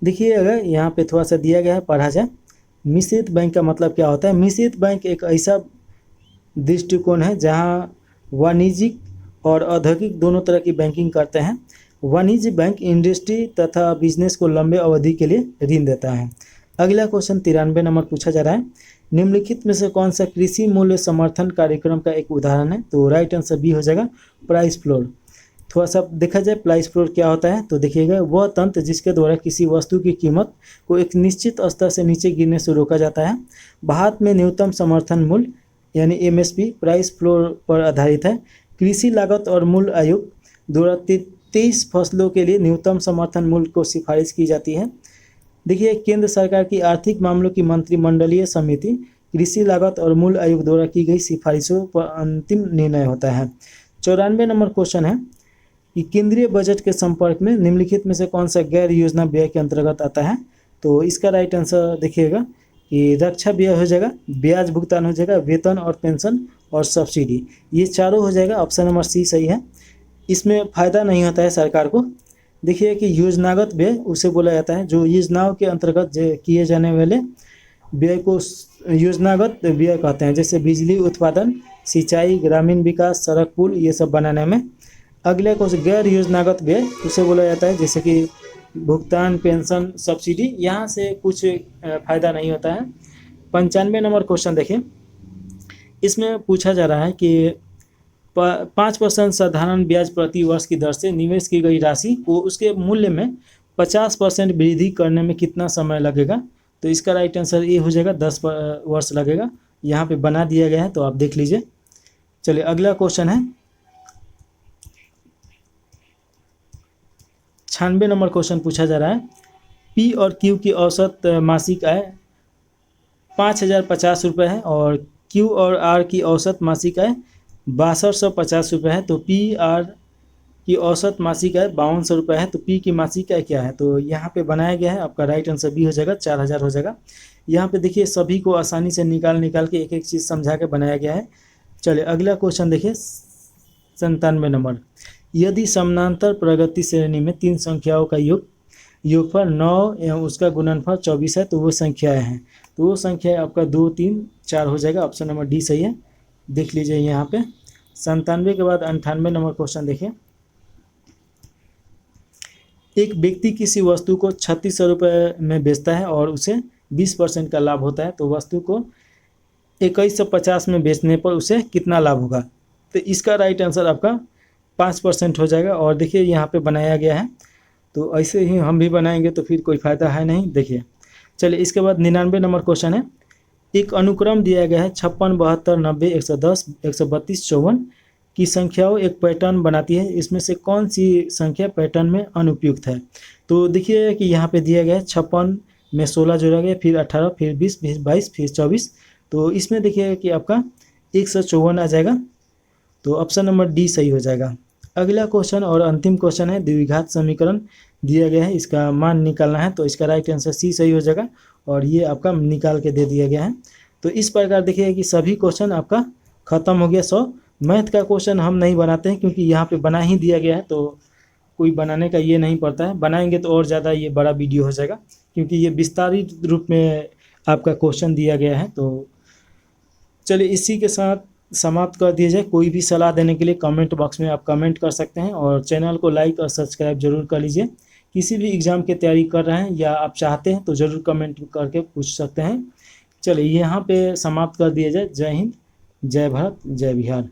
देखिए अगर यहाँ पे थोड़ा सा दिया गया है, पढ़ा जाए। मिश्रित बैंक का मतलब क्या होता है? मिश्रित बैंक एक ऐसा दृष्टिकोण है जहाँ वाणिज्यिक और औद्योगिक दोनों तरह की बैंकिंग करते हैं। वाणिज्य बैंक इंडस्ट्री तथा बिजनेस को लंबे अवधि के लिए ऋण देता है। अगला क्वेश्चन 93 नंबर पूछा जा रहा है, निम्नलिखित में से कौन सा कृषि मूल्य समर्थन कार्यक्रम का एक उदाहरण है? तो राइट आंसर बी हो जाएगा, प्राइस फ्लोर। थोड़ा सा देखा जाए प्राइस फ्लोर क्या होता है, तो देखिएगा वह तंत्र जिसके द्वारा किसी वस्तु की कीमत को एक निश्चित स्तर से नीचे गिरने से रोका जाता है। भारत में न्यूनतम समर्थन मूल्य यानी MSP प्राइस फ्लोर पर आधारित है। कृषि लागत और मूल्य आयोग द्वारा 23 फसलों के लिए न्यूनतम समर्थन मूल्य को सिफारिश की जाती है। देखिए केंद्र सरकार की आर्थिक मामलों की मंत्रिमंडलीय समिति कृषि लागत और मूल्य आयोग द्वारा की गई सिफारिशों पर अंतिम निर्णय होता है। 94 नंबर क्वेश्चन है कि केंद्रीय बजट के संपर्क में निम्नलिखित में से कौन सा गैर योजना व्यय के अंतर्गत आता है? तो इसका राइट आंसर देखिएगा कि रक्षा व्यय हो जाएगा, ब्याज भुगतान हो जाएगा, वेतन और पेंशन और सब्सिडी, ये चारों हो जाएगा। ऑप्शन नंबर सी सही है। इसमें फ़ायदा नहीं होता है सरकार को। देखिए कि योजनागत व्यय उसे बोला जाता है, जो योजनाओं के अंतर्गत किए जाने वाले व्यय को योजनागत व्यय कहते हैं, जैसे बिजली उत्पादन, सिंचाई, ग्रामीण विकास, सड़क पुल, ये सब बनाने में। अगले को गैर योजनागत व्यय उसे बोला जाता है, जैसे कि भुगतान, पेंशन, सब्सिडी, यहाँ से कुछ फ़ायदा नहीं होता है। 95 नंबर क्वेश्चन देखिए, इसमें पूछा जा रहा है कि 5% साधारण ब्याज प्रति वर्ष की दर से निवेश की गई राशि को उसके मूल्य में 50% वृद्धि करने में कितना समय लगेगा। तो इसका राइट आंसर ये हो जाएगा 10 वर्ष लगेगा। यहाँ पे बना दिया गया है, तो आप देख लीजिए। चलिए अगला क्वेश्चन है 96 नंबर क्वेश्चन पूछा जा रहा है, पी और क्यू की औसत मासिक आय 5050 रुपये है और क्यू और आर की औसत मासिक आय 6250 रुपये है। तो पी आर की औसत मासिक आय 5200 रुपये है। तो पी की मासिक आय क्या है, तो यहाँ पे बनाया गया है। आपका राइट आंसर बी हो जाएगा, 4000 हो जाएगा। यहाँ पे देखिए सभी को आसानी से निकाल के एक एक चीज़ समझा के बनाया गया है। चलिए अगला क्वेश्चन देखिए 97 नंबर, यदि समानांतर प्रगति श्रेणी में 3 संख्याओं का योगफल 9 एवं उसका गुणनफल 24 है, तो वो संख्याएँ हैं। तो वो संख्या आपका 2, 3, 4 हो जाएगा। ऑप्शन नंबर डी सही है, देख लीजिए यहाँ पे। 97 के बाद 98 नंबर क्वेश्चन देखिए, एक व्यक्ति किसी वस्तु को 3600 रुपये में बेचता है और उसे 20% का लाभ होता है, तो वस्तु को 2150 में बेचने पर उसे कितना लाभ होगा। तो इसका राइट आंसर आपका 5% हो जाएगा। और देखिए यहाँ पे बनाया गया है, तो ऐसे ही हम भी बनाएंगे तो फिर कोई फ़ायदा है नहीं। देखिए चलिए इसके बाद 99 नंबर क्वेश्चन है, एक अनुक्रम दिया गया है 56, 72, 90, 110, 132, 54 की संख्याओं एक पैटर्न बनाती है, इसमें से कौन सी संख्या पैटर्न में अनुपयुक्त है। तो देखिए कि यहाँ पे दिया गया है 56 में 16 जोड़ा गया, फिर 18, फिर 20, 22, फिर 24। तो इसमें देखिए कि आपका 154 आ जाएगा। तो ऑप्शन नंबर डी सही हो जाएगा। अगला क्वेश्चन और अंतिम क्वेश्चन है, द्विघात समीकरण दिया गया है, इसका मान निकालना है। तो इसका राइट आंसर सी सही हो जाएगा और ये आपका निकाल के दे दिया गया है। तो इस प्रकार देखिए कि सभी क्वेश्चन आपका ख़त्म हो गया 100। मैथ का क्वेश्चन हम नहीं बनाते हैं क्योंकि यहाँ पे बना ही दिया गया है, तो कोई बनाने का ये नहीं पड़ता है। बनाएंगे तो और ज़्यादा ये बड़ा वीडियो हो जाएगा, क्योंकि ये विस्तारित रूप में आपका क्वेश्चन दिया गया है। तो चलिए इसी के साथ समाप्त कर दिया जाए। कोई भी सलाह देने के लिए कमेंट बॉक्स में आप कमेंट कर सकते हैं और चैनल को लाइक और सब्सक्राइब जरूर कर लीजिए। किसी भी एग्ज़ाम की तैयारी कर रहे हैं या आप चाहते हैं तो ज़रूर कमेंट करके पूछ सकते हैं। चलिए यहाँ पे समाप्त कर दिया जाए। जय हिंद, जय भारत, जय बिहार।